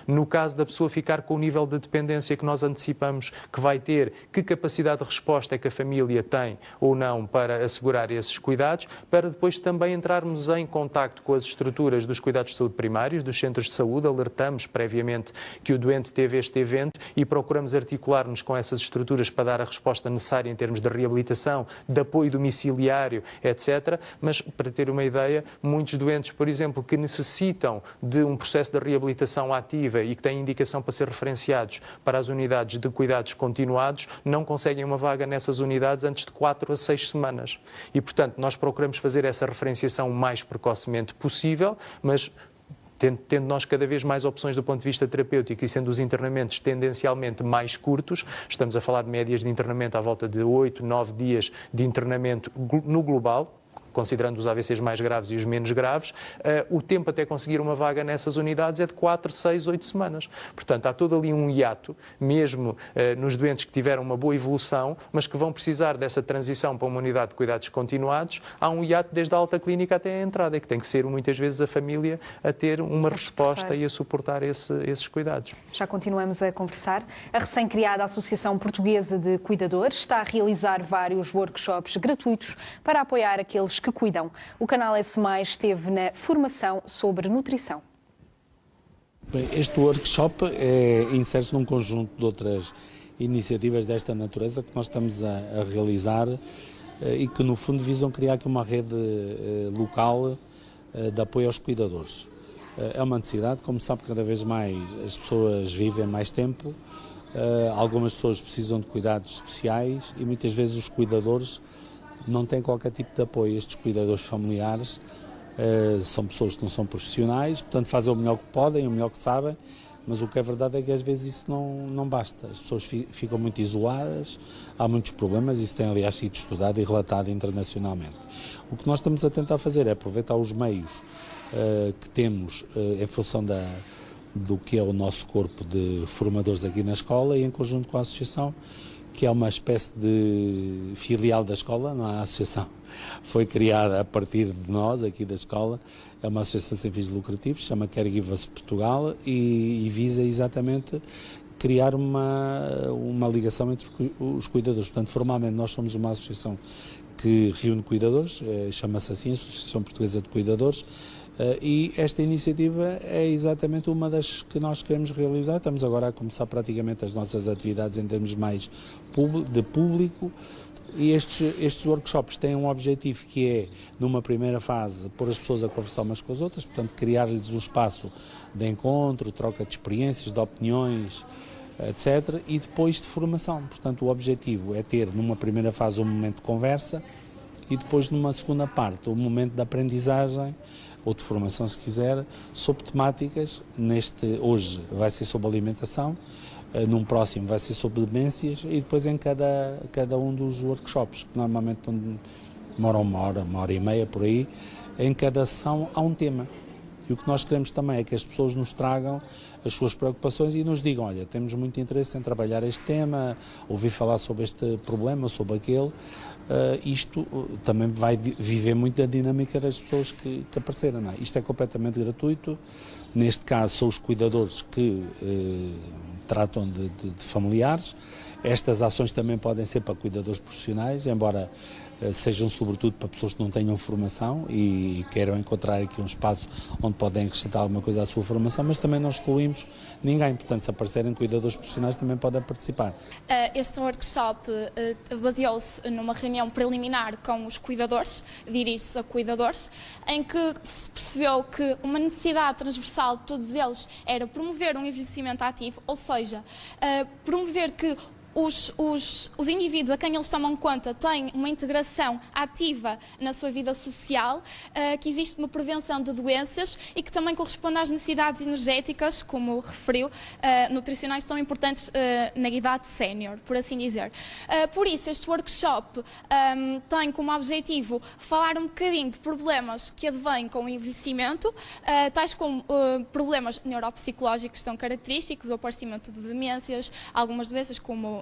No caso da pessoa ficar com o nível de dependência que nós antecipamos que vai ter, que capacidade de resposta é que a família tem ou não para assegurar esses cuidados, para depois também entrarmos em contacto com as estruturas dos cuidados de saúde primários, dos centros de saúde, alertamos previamente que o doente teve este evento e procuramos articular-nos com essas estruturas para dar a resposta necessária em termos de reabilitação, de apoio domiciliário, etc. Mas, para ter uma ideia, muitos doentes, por exemplo, que necessitam de um processo de reabilitação ativa e que têm indicação para ser referenciados para as unidades de cuidados continuados, não conseguem uma vaga nessas unidades antes de 4 a 6 semanas. E, portanto, nós procuramos fazer essa referenciação o mais precocemente possível, mas tendo nós cada vez mais opções do ponto de vista terapêutico e sendo os internamentos tendencialmente mais curtos, estamos a falar de médias de internamento à volta de 8, 9 dias de internamento no global, considerando os AVCs mais graves e os menos graves, o tempo até conseguir uma vaga nessas unidades é de 4, 6, 8 semanas. Portanto, há todo ali um hiato, mesmo nos doentes que tiveram uma boa evolução, mas que vão precisar dessa transição para uma unidade de cuidados continuados, há um hiato desde a alta clínica até a entrada, e que tem que ser muitas vezes a família a ter uma resposta e a suportar esses cuidados. Já continuamos a conversar. A recém-criada Associação Portuguesa de Cuidadores está a realizar vários workshops gratuitos para apoiar aqueles que cuidam. O canal S+, esteve na formação sobre nutrição. Bem, este workshop insere-se num conjunto de outras iniciativas desta natureza que nós estamos a realizar e que, no fundo, visam criar aqui uma rede local de apoio aos cuidadores. É uma necessidade, como sabe, cada vez mais as pessoas vivem mais tempo, algumas pessoas precisam de cuidados especiais e muitas vezes os cuidadores não têm qualquer tipo de apoio. Estes cuidadores familiares são pessoas que não são profissionais, portanto fazem o melhor que podem, o melhor que sabem, mas o que é verdade é que às vezes isso não basta. As pessoas ficam muito isoladas, há muitos problemas, isso tem aliás sido estudado e relatado internacionalmente. O que nós estamos a tentar fazer é aproveitar os meios que temos em função do que é o nosso corpo de formadores aqui na escola e em conjunto com a associação, que é uma espécie de filial da escola, não é? A associação foi criada a partir de nós, aqui da escola, é uma associação sem fins lucrativos, se chama Caregivers Portugal e visa exatamente criar uma ligação entre os cuidadores. Portanto, formalmente nós somos uma associação que reúne cuidadores, chama-se assim, Associação Portuguesa de Cuidadores, e esta iniciativa é exatamente uma das que nós queremos realizar. Estamos agora a começar praticamente as nossas atividades em termos mais de público, e estes workshops têm um objetivo que é, numa primeira fase, pôr as pessoas a conversar umas com as outras, portanto criar-lhes um espaço de encontro, troca de experiências, de opiniões, etc. E depois de formação. Portanto, o objetivo é ter, numa primeira fase, um momento de conversa e depois, numa segunda parte, um momento de aprendizagem ou de formação, se quiser, sobre temáticas. Hoje vai ser sobre alimentação, num próximo vai ser sobre demências e depois em cada um dos workshops, que normalmente demoram uma hora e meia por aí, em cada sessão há um tema. E o que nós queremos também é que as pessoas nos tragam as suas preocupações e nos digam, olha, temos muito interesse em trabalhar este tema, ouvir falar sobre este problema, sobre aquele. Isto também vai viver muito da dinâmica das pessoas que apareceram. Não é? Isto é completamente gratuito. Neste caso, são os cuidadores que tratam de familiares. Estas ações também podem ser para cuidadores profissionais, embora sejam sobretudo para pessoas que não tenham formação e queiram encontrar aqui um espaço onde podem acrescentar alguma coisa à sua formação, mas também não excluímos ninguém, portanto se aparecerem cuidadores profissionais também podem participar. Este workshop baseou-se numa reunião preliminar com os cuidadores, dirige-se a cuidadores, em que se percebeu que uma necessidade transversal de todos eles era promover um envelhecimento ativo, ou seja, promover que os indivíduos a quem eles tomam conta têm uma integração ativa na sua vida social, que existe uma prevenção de doenças e que também corresponde às necessidades energéticas, como referiu, nutricionais tão importantes na idade sénior, por assim dizer. Por isso, este workshop tem como objetivo falar um bocadinho de problemas que advêm com o envelhecimento, tais como problemas neuropsicológicos tão característicos, o aparecimento de demências, algumas doenças como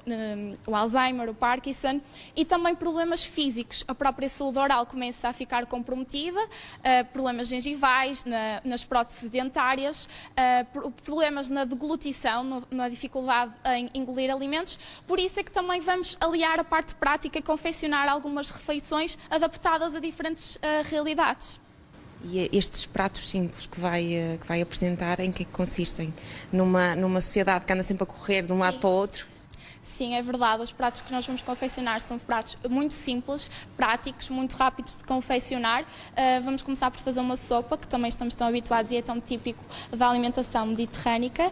o Alzheimer, o Parkinson, e também problemas físicos. A própria saúde oral começa a ficar comprometida, problemas gengivais, nas próteses dentárias, problemas na deglutição, na dificuldade em engolir alimentos. Por isso é que também vamos aliar a parte prática e confeccionar algumas refeições adaptadas a diferentes realidades. E estes pratos simples que vai apresentar, em que consistem? Numa sociedade que anda sempre a correr de um lado para o outro? Sim, é verdade. Os pratos que nós vamos confeccionar são pratos muito simples, práticos, muito rápidos de confeccionar. Vamos começar por fazer uma sopa, que também estamos tão habituados e é tão típico da alimentação mediterrânica.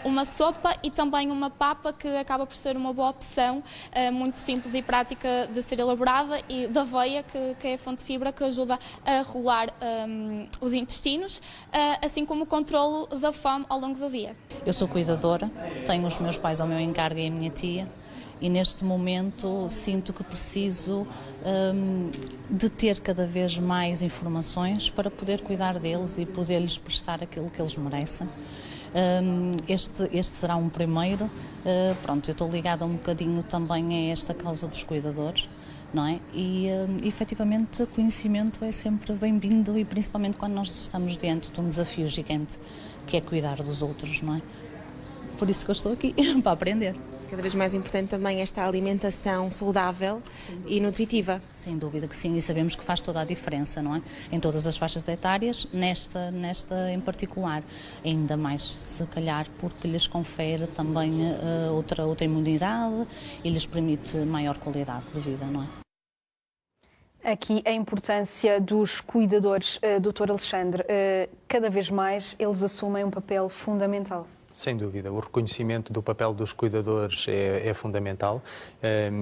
Uma sopa e também uma papa, que acaba por ser uma boa opção, muito simples e prática de ser elaborada, e da aveia, que é a fonte de fibra que ajuda a regular os intestinos, assim como o controlo da fome ao longo do dia. Eu sou cuidadora, tenho os meus pais ao meu encargo e a minha tia, e neste momento sinto que preciso de ter cada vez mais informações para poder cuidar deles e poder-lhes prestar aquilo que eles merecem. Este será um primeiro. Pronto, eu estou ligada um bocadinho também a esta causa dos cuidadores, não é? E efetivamente conhecimento é sempre bem-vindo, e principalmente quando nós estamos diante de um desafio gigante, que é cuidar dos outros, não é? Por isso que eu estou aqui, para aprender. Cada vez mais importante também esta alimentação saudável e nutritiva. Sem dúvida que sim, e sabemos que faz toda a diferença, não é? Em todas as faixas etárias, nesta em particular. Ainda mais, se calhar, porque lhes confere também outra imunidade e lhes permite maior qualidade de vida, não é? Aqui a importância dos cuidadores, Dr. Alexandre, cada vez mais eles assumem um papel fundamental. Sem dúvida, o reconhecimento do papel dos cuidadores é fundamental,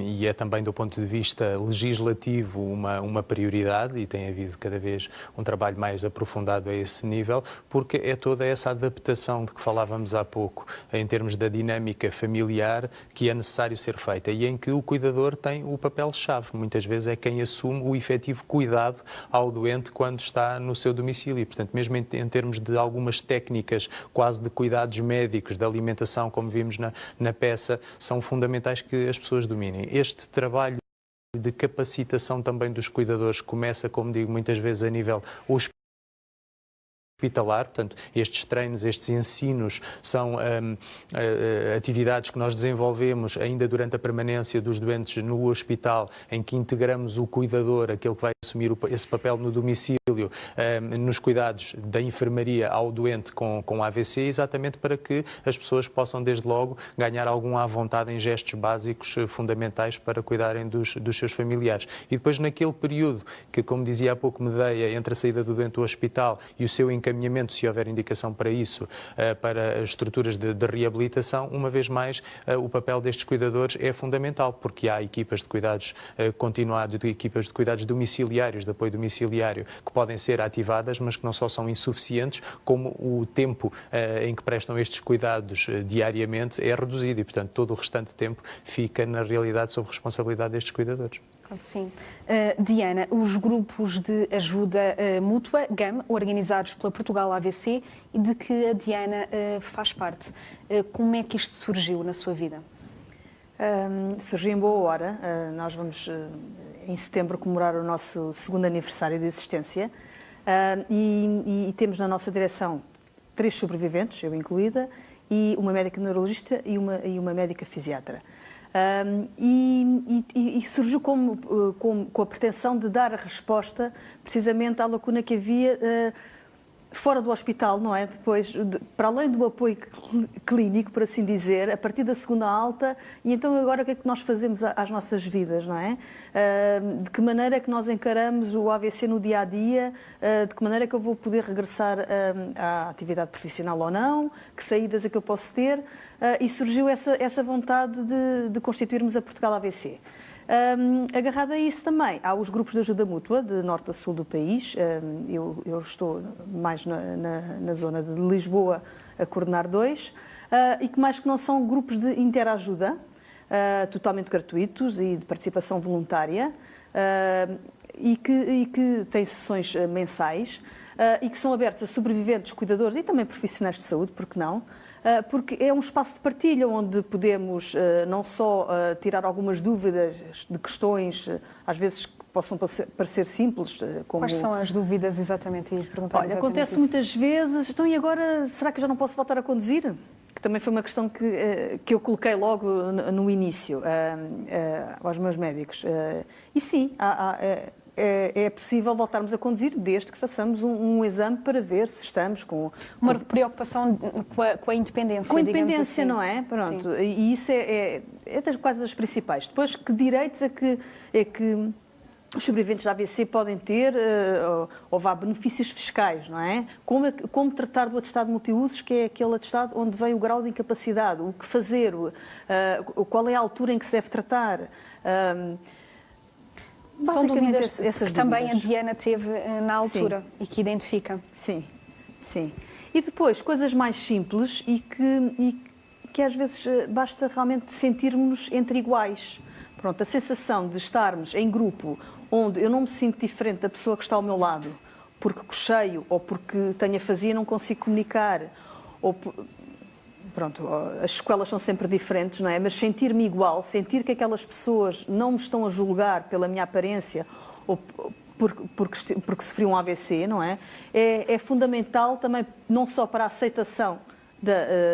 e é também do ponto de vista legislativo uma prioridade, e tem havido cada vez um trabalho mais aprofundado a esse nível, porque é toda essa adaptação de que falávamos há pouco, em termos da dinâmica familiar, que é necessário ser feita, e em que o cuidador tem o papel-chave. Muitas vezes é quem assume o efetivo cuidado ao doente quando está no seu domicílio, e, portanto, mesmo em termos de algumas técnicas quase de cuidados médicos, da alimentação, como vimos na peça, são fundamentais que as pessoas dominem. Este trabalho de capacitação também dos cuidadores começa, como digo, muitas vezes a nível hospitalar, portanto, estes treinos, estes ensinos são atividades que nós desenvolvemos ainda durante a permanência dos doentes no hospital, em que integramos o cuidador, aquele que vai assumir esse papel no domicílio, nos cuidados da enfermaria ao doente com AVC, exatamente para que as pessoas possam, desde logo, ganhar algum à vontade em gestos básicos fundamentais para cuidarem dos seus familiares. E depois, naquele período que, como dizia há pouco Medeia, entre a saída do doente do hospital e o seu encaminhamento encaminhamento, se houver indicação para isso, para as estruturas de reabilitação, uma vez mais, o papel destes cuidadores é fundamental, porque há equipas de cuidados continuados, equipas de cuidados domiciliários, de apoio domiciliário, que podem ser ativadas, mas que não só são insuficientes, como o tempo em que prestam estes cuidados diariamente é reduzido e, portanto, todo o restante tempo fica, na realidade, sob responsabilidade destes cuidadores. Sim. Diana, os grupos de ajuda mútua, GAM, organizados pela Portugal AVC, e de que a Diana faz parte, como é que isto surgiu na sua vida? Surgiu em boa hora. Nós vamos, em setembro, comemorar o nosso 2º aniversário de existência e temos na nossa direção 3 sobreviventes, eu incluída, e uma médica neurologista e uma médica fisiatra. E surgiu com a pretensão de dar a resposta precisamente à lacuna que havia fora do hospital, não é? Depois, para além do apoio clínico, por assim dizer, a partir da segunda alta, e então agora o que é que nós fazemos às nossas vidas, não é? De que maneira é que nós encaramos o AVC no dia-a-dia, de que maneira é que eu vou poder regressar à atividade profissional ou não, que saídas é que eu posso ter, e surgiu essa vontade de constituirmos a Portugal AVC. Agarrado a isso também, há os grupos de ajuda mútua de norte a sul do país. Eu estou mais na zona de Lisboa a coordenar 2, e que mais que não são grupos de interajuda, totalmente gratuitos e de participação voluntária, e que têm sessões mensais e que são abertos a sobreviventes, cuidadores e também profissionais de saúde, porque não? Porque é um espaço de partilha onde podemos não só tirar algumas dúvidas de questões, às vezes que possam parecer simples. Como... Quais são as dúvidas exatamente? E perguntar Olha, acontece muitas vezes, então e agora será que eu já não posso voltar a conduzir? Que também foi uma questão que eu coloquei logo no início aos meus médicos. E sim, é possível voltarmos a conduzir desde que façamos um exame para ver se estamos com... Uma preocupação com a independência, com a independência, assim. não é? Pronto. Sim. E isso é quase das principais. Depois, que direitos é que os sobreviventes da AVC podem ter, ou benefícios fiscais, não é? Como tratar do atestado multiusos, que é aquele atestado onde vem o grau de incapacidade, o que fazer, qual é a altura em que se deve tratar... São dúvidas que também a Diana teve na altura. Sim. E que identifica. Sim, sim. E depois, coisas mais simples e que às vezes basta realmente sentirmos entre iguais. Pronto, a sensação de estarmos em grupo onde eu não me sinto diferente da pessoa que está ao meu lado, porque cocheio ou porque tenho afasia e não consigo comunicar, ou... Pronto, as sequelas são sempre diferentes, não é? Mas sentir-me igual, sentir que aquelas pessoas não me estão a julgar pela minha aparência ou porque sofri um AVC, não é? É fundamental também, não só para a aceitação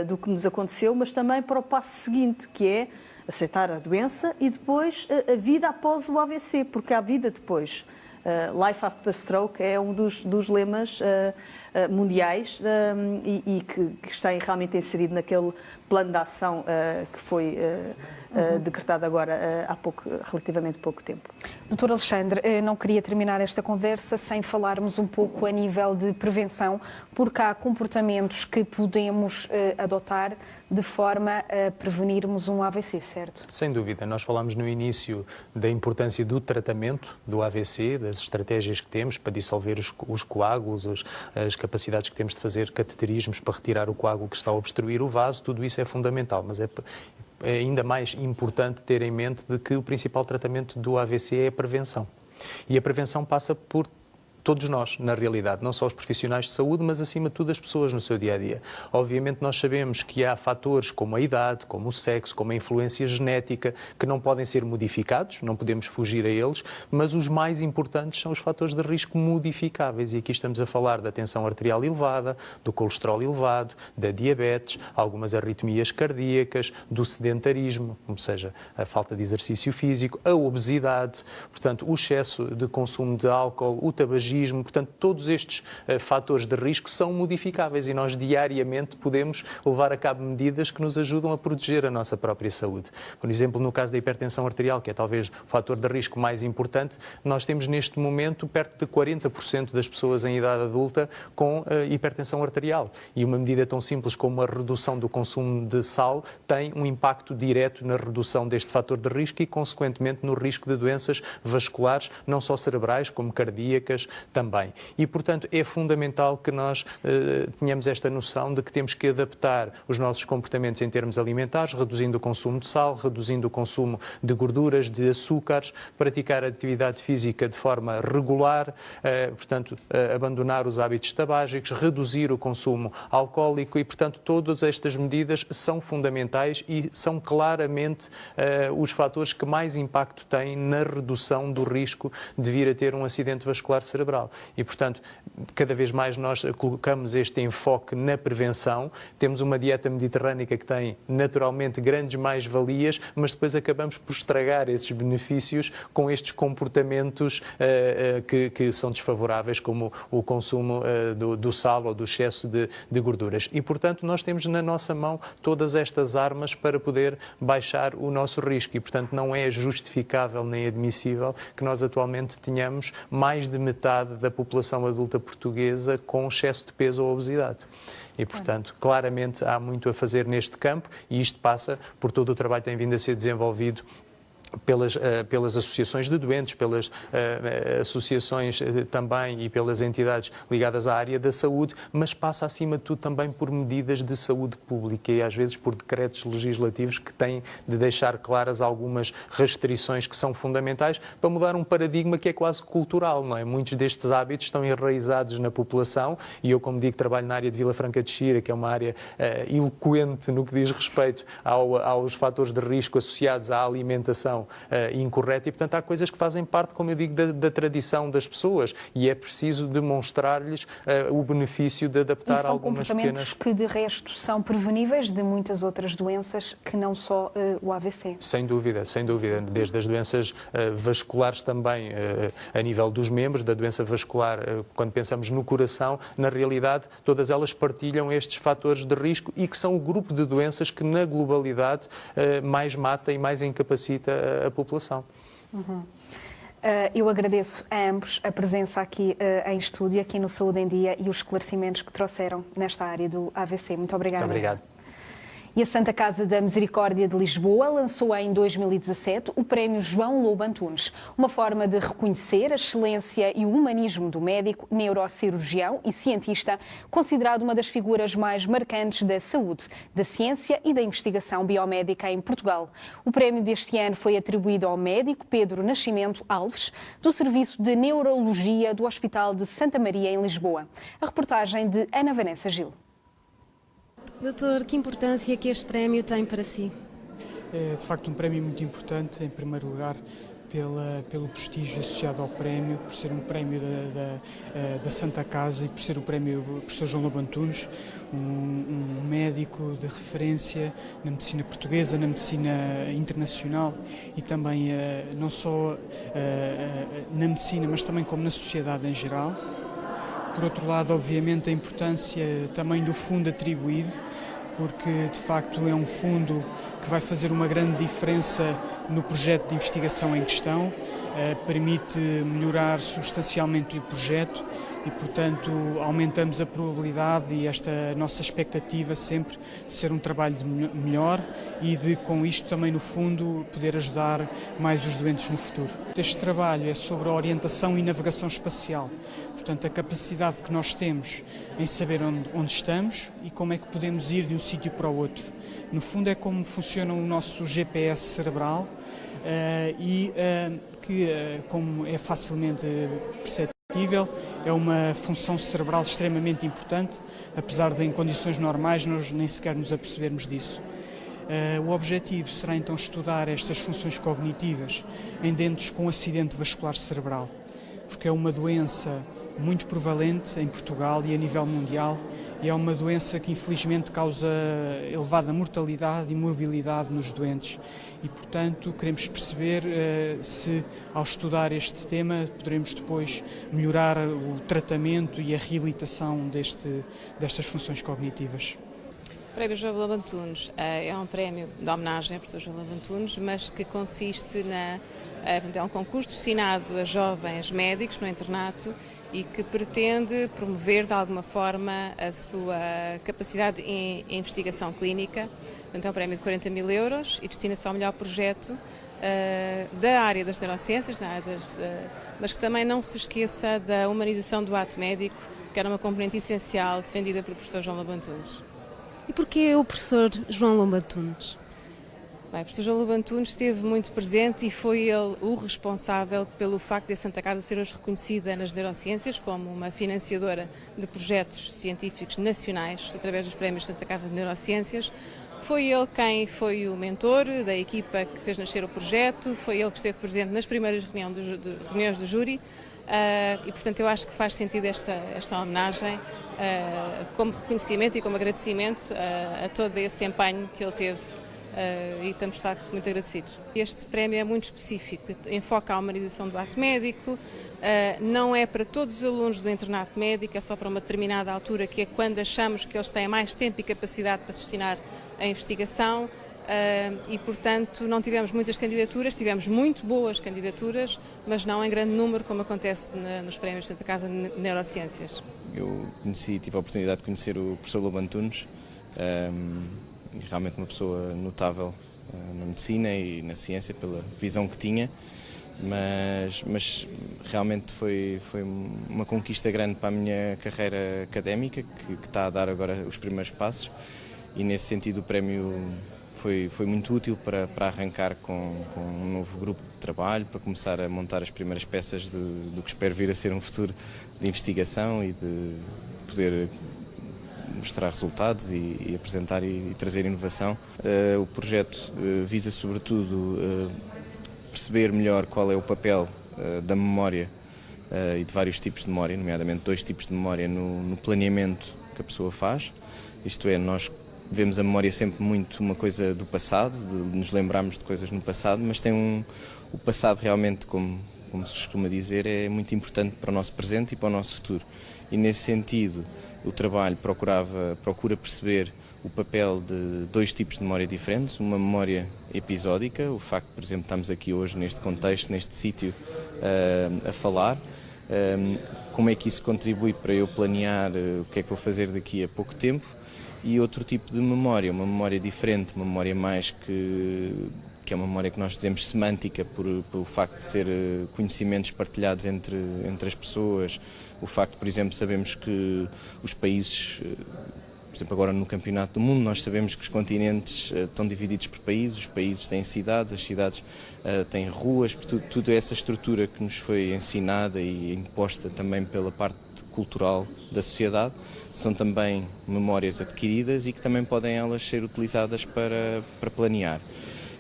do que nos aconteceu, mas também para o passo seguinte, que é aceitar a doença e depois a vida após o AVC, porque há vida depois. Life after stroke é um dos lemas mundiais e que está realmente inserido naquele plano de ação que foi decretado agora há relativamente pouco tempo. Doutor Alexandre, não queria terminar esta conversa sem falarmos um pouco a nível de prevenção, porque há comportamentos que podemos adotar de forma a prevenirmos um AVC, certo? Sem dúvida. Nós falámos no início da importância do tratamento do AVC, das estratégias que temos para dissolver os coágulos, as capacidades que temos de fazer cateterismos para retirar o coágulo que está a obstruir o vaso, tudo isso é fundamental, mas é ainda mais importante ter em mente de que o principal tratamento do AVC é a prevenção. E a prevenção passa por todos nós, na realidade, não só os profissionais de saúde, mas acima de tudo as pessoas no seu dia-a-dia. Obviamente nós sabemos que há fatores como a idade, como o sexo, como a influência genética, que não podem ser modificados, não podemos fugir a eles, mas os mais importantes são os fatores de risco modificáveis. E aqui estamos a falar da tensão arterial elevada, do colesterol elevado, da diabetes, algumas arritmias cardíacas, do sedentarismo, ou seja, a falta de exercício físico, a obesidade, portanto, o excesso de consumo de álcool, o tabagismo, tabagismo, portanto, todos estes fatores de risco são modificáveis e nós diariamente podemos levar a cabo medidas que nos ajudam a proteger a nossa própria saúde. Por exemplo, no caso da hipertensão arterial, que é talvez o fator de risco mais importante, nós temos neste momento perto de 40% das pessoas em idade adulta com hipertensão arterial. E uma medida tão simples como a redução do consumo de sal tem um impacto direto na redução deste fator de risco e, consequentemente, no risco de doenças vasculares, não só cerebrais, como cardíacas também. E, portanto, é fundamental que nós tenhamos esta noção de que temos que adaptar os nossos comportamentos em termos alimentares, reduzindo o consumo de sal, reduzindo o consumo de gorduras, de açúcares, praticar atividade física de forma regular, portanto, abandonar os hábitos tabágicos, reduzir o consumo alcoólico e, portanto, todas estas medidas são fundamentais e são claramente os fatores que mais impacto têm na redução do risco de vir a ter um acidente vascular cerebral. E, portanto, cada vez mais nós colocamos este enfoque na prevenção. Temos uma dieta mediterrânica que tem naturalmente grandes mais-valias, mas depois acabamos por estragar esses benefícios com estes comportamentos que são desfavoráveis, como o consumo do sal ou do excesso de gorduras. E, portanto, nós temos na nossa mão todas estas armas para poder baixar o nosso risco e, portanto, não é justificável nem admissível que nós atualmente tenhamos mais de metade da população adulta portuguesa com excesso de peso ou obesidade. E, portanto, claramente há muito a fazer neste campo e isto passa por todo o trabalho que tem vindo a ser desenvolvido pelas associações de doentes, pelas associações também e pelas entidades ligadas à área da saúde, mas passa acima de tudo também por medidas de saúde pública e às vezes por decretos legislativos que têm de deixar claras algumas restrições que são fundamentais para mudar um paradigma que é quase cultural, não é? Muitos destes hábitos estão enraizados na população e eu, como digo, trabalho na área de Vila Franca de Xira, que é uma área eloquente no que diz respeito aos fatores de risco associados à alimentação incorreta e, portanto, há coisas que fazem parte, como eu digo, da tradição das pessoas e é preciso demonstrar-lhes o benefício de adaptar algumas pequenas... são comportamentos que, de resto, são preveníveis de muitas outras doenças que não só o AVC. Sem dúvida, desde as doenças vasculares também, a nível dos membros, da doença vascular, quando pensamos no coração, na realidade, todas elas partilham estes fatores de risco e que são o grupo de doenças que, na globalidade, mais mata e mais incapacita a população. Eu agradeço a ambos a presença aqui em estúdio, aqui no Saúde em Dia e os esclarecimentos que trouxeram nesta área do AVC. Muito obrigada. Muito obrigado. E a Santa Casa da Misericórdia de Lisboa lançou em 2017 o Prémio João Lobo Antunes, uma forma de reconhecer a excelência e o humanismo do médico, neurocirurgião e cientista, considerado uma das figuras mais marcantes da saúde, da ciência e da investigação biomédica em Portugal. O prémio deste ano foi atribuído ao médico Pedro Nascimento Alves, do Serviço de Neurologia do Hospital de Santa Maria, em Lisboa. A reportagem de Ana Vanessa Gil. Doutor, que importância que este prémio tem para si? É, de facto, um prémio muito importante, em primeiro lugar, pelo prestígio associado ao prémio, por ser um prémio da Santa Casa e por ser o prémio Professor João Lobo Antunes, um médico de referência na medicina portuguesa, na medicina internacional e também não só na medicina, mas também como na sociedade em geral. Por outro lado, obviamente, a importância também do fundo atribuído, porque de facto é um fundo que vai fazer uma grande diferença no projeto de investigação em questão, permite melhorar substancialmente o projeto e, portanto, aumentamos a probabilidade e esta nossa expectativa sempre de ser um trabalho melhor e de, com isto também, no fundo, poder ajudar mais os doentes no futuro. Este trabalho é sobre a orientação e navegação espacial, portanto, a capacidade que nós temos em saber onde estamos e como é que podemos ir de um sítio para o outro. No fundo, é como funciona o nosso GPS cerebral que, como é facilmente perceptível, é uma função cerebral extremamente importante, apesar de em condições normais nós nem sequer nos apercebermos disso. O objetivo será então estudar estas funções cognitivas em doentes com acidente vascular cerebral, porque é uma doença muito prevalente em Portugal e a nível mundial e é uma doença que infelizmente causa elevada mortalidade e morbilidade nos doentes. E, portanto, queremos perceber se, ao estudar este tema, poderemos depois melhorar o tratamento e a reabilitação destas funções cognitivas. O Prémio João Laban Antunes é um prémio de homenagem ao professor João Laban Antunes, mas que consiste é um concurso destinado a jovens médicos no internato e que pretende promover de alguma forma a sua capacidade em investigação clínica. Portanto, é um prémio de 40 mil euros e destina-se ao melhor projeto da área das neurociências, mas que também não se esqueça da humanização do ato médico, que era uma componente essencial defendida pelo professor João Laban Antunes. E porquê o professor João Laban Antunes? Bem, o professor João Laban Antunes esteve muito presente e foi ele o responsável pelo facto de a Santa Casa ser hoje reconhecida nas neurociências como uma financiadora de projetos científicos nacionais através dos prémios Santa Casa de Neurociências. Foi ele quem foi o mentor da equipa que fez nascer o projeto, foi ele que esteve presente nas primeiras reuniões do júri e, portanto, eu acho que faz sentido esta homenagem como reconhecimento e como agradecimento a todo esse empenho que ele teve. E estamos, de facto, muito agradecidos. Este prémio é muito específico, enfoca a humanização do ato médico, não é para todos os alunos do internato médico, é só para uma determinada altura, que é quando achamos que eles têm mais tempo e capacidade para se destinar à investigação e, portanto, não tivemos muitas candidaturas, tivemos muito boas candidaturas, mas não em grande número, como acontece nos prémios Santa Casa de Neurociências. Eu tive a oportunidade de conhecer o professor Laban Antunes, realmente uma pessoa notável na medicina e na ciência pela visão que tinha, mas realmente foi uma conquista grande para a minha carreira académica, que está a dar agora os primeiros passos, e nesse sentido o prémio foi muito útil para arrancar com um novo grupo de trabalho, para começar a montar as primeiras peças do que espero vir a ser um futuro de investigação e de poder mostrar resultados e apresentar e trazer inovação. O projeto visa, sobretudo, perceber melhor qual é o papel da memória e de vários tipos de memória, nomeadamente 2 tipos de memória no planeamento que a pessoa faz. Isto é, nós vemos a memória sempre muito uma coisa do passado, de nos lembrarmos de coisas no passado, mas o passado realmente, como se costuma dizer, é muito importante para o nosso presente e para o nosso futuro. E nesse sentido, o trabalho procura perceber o papel de 2 tipos de memória diferentes, uma memória episódica, o facto, por exemplo, estamos aqui hoje neste contexto, neste sítio, a falar, como é que isso contribui para eu planear o que é que vou fazer daqui a pouco tempo, e outro tipo de memória, uma memória diferente, uma memória mais que é uma memória que nós dizemos semântica, pelo facto de ser conhecimentos partilhados entre as pessoas, o facto, por exemplo, sabemos que os países, por exemplo, agora no Campeonato do Mundo, nós sabemos que os continentes estão divididos por países, os países têm cidades, as cidades têm ruas, tudo essa estrutura que nos foi ensinada e imposta também pela parte cultural da sociedade, são também memórias adquiridas e que também podem elas ser utilizadas para planear.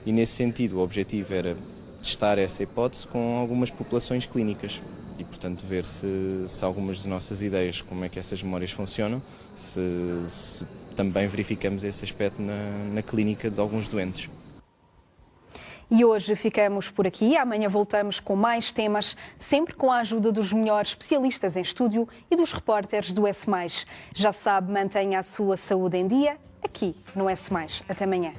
E nesse sentido o objetivo era testar essa hipótese com algumas populações clínicas e, portanto, ver se algumas das nossas ideias, como é que essas memórias funcionam, se também verificamos esse aspecto na clínica de alguns doentes. E hoje ficamos por aqui. Amanhã voltamos com mais temas, sempre com a ajuda dos melhores especialistas em estúdio e dos repórteres do S+. Já sabe, mantenha a sua saúde em dia, aqui no S+. Até amanhã.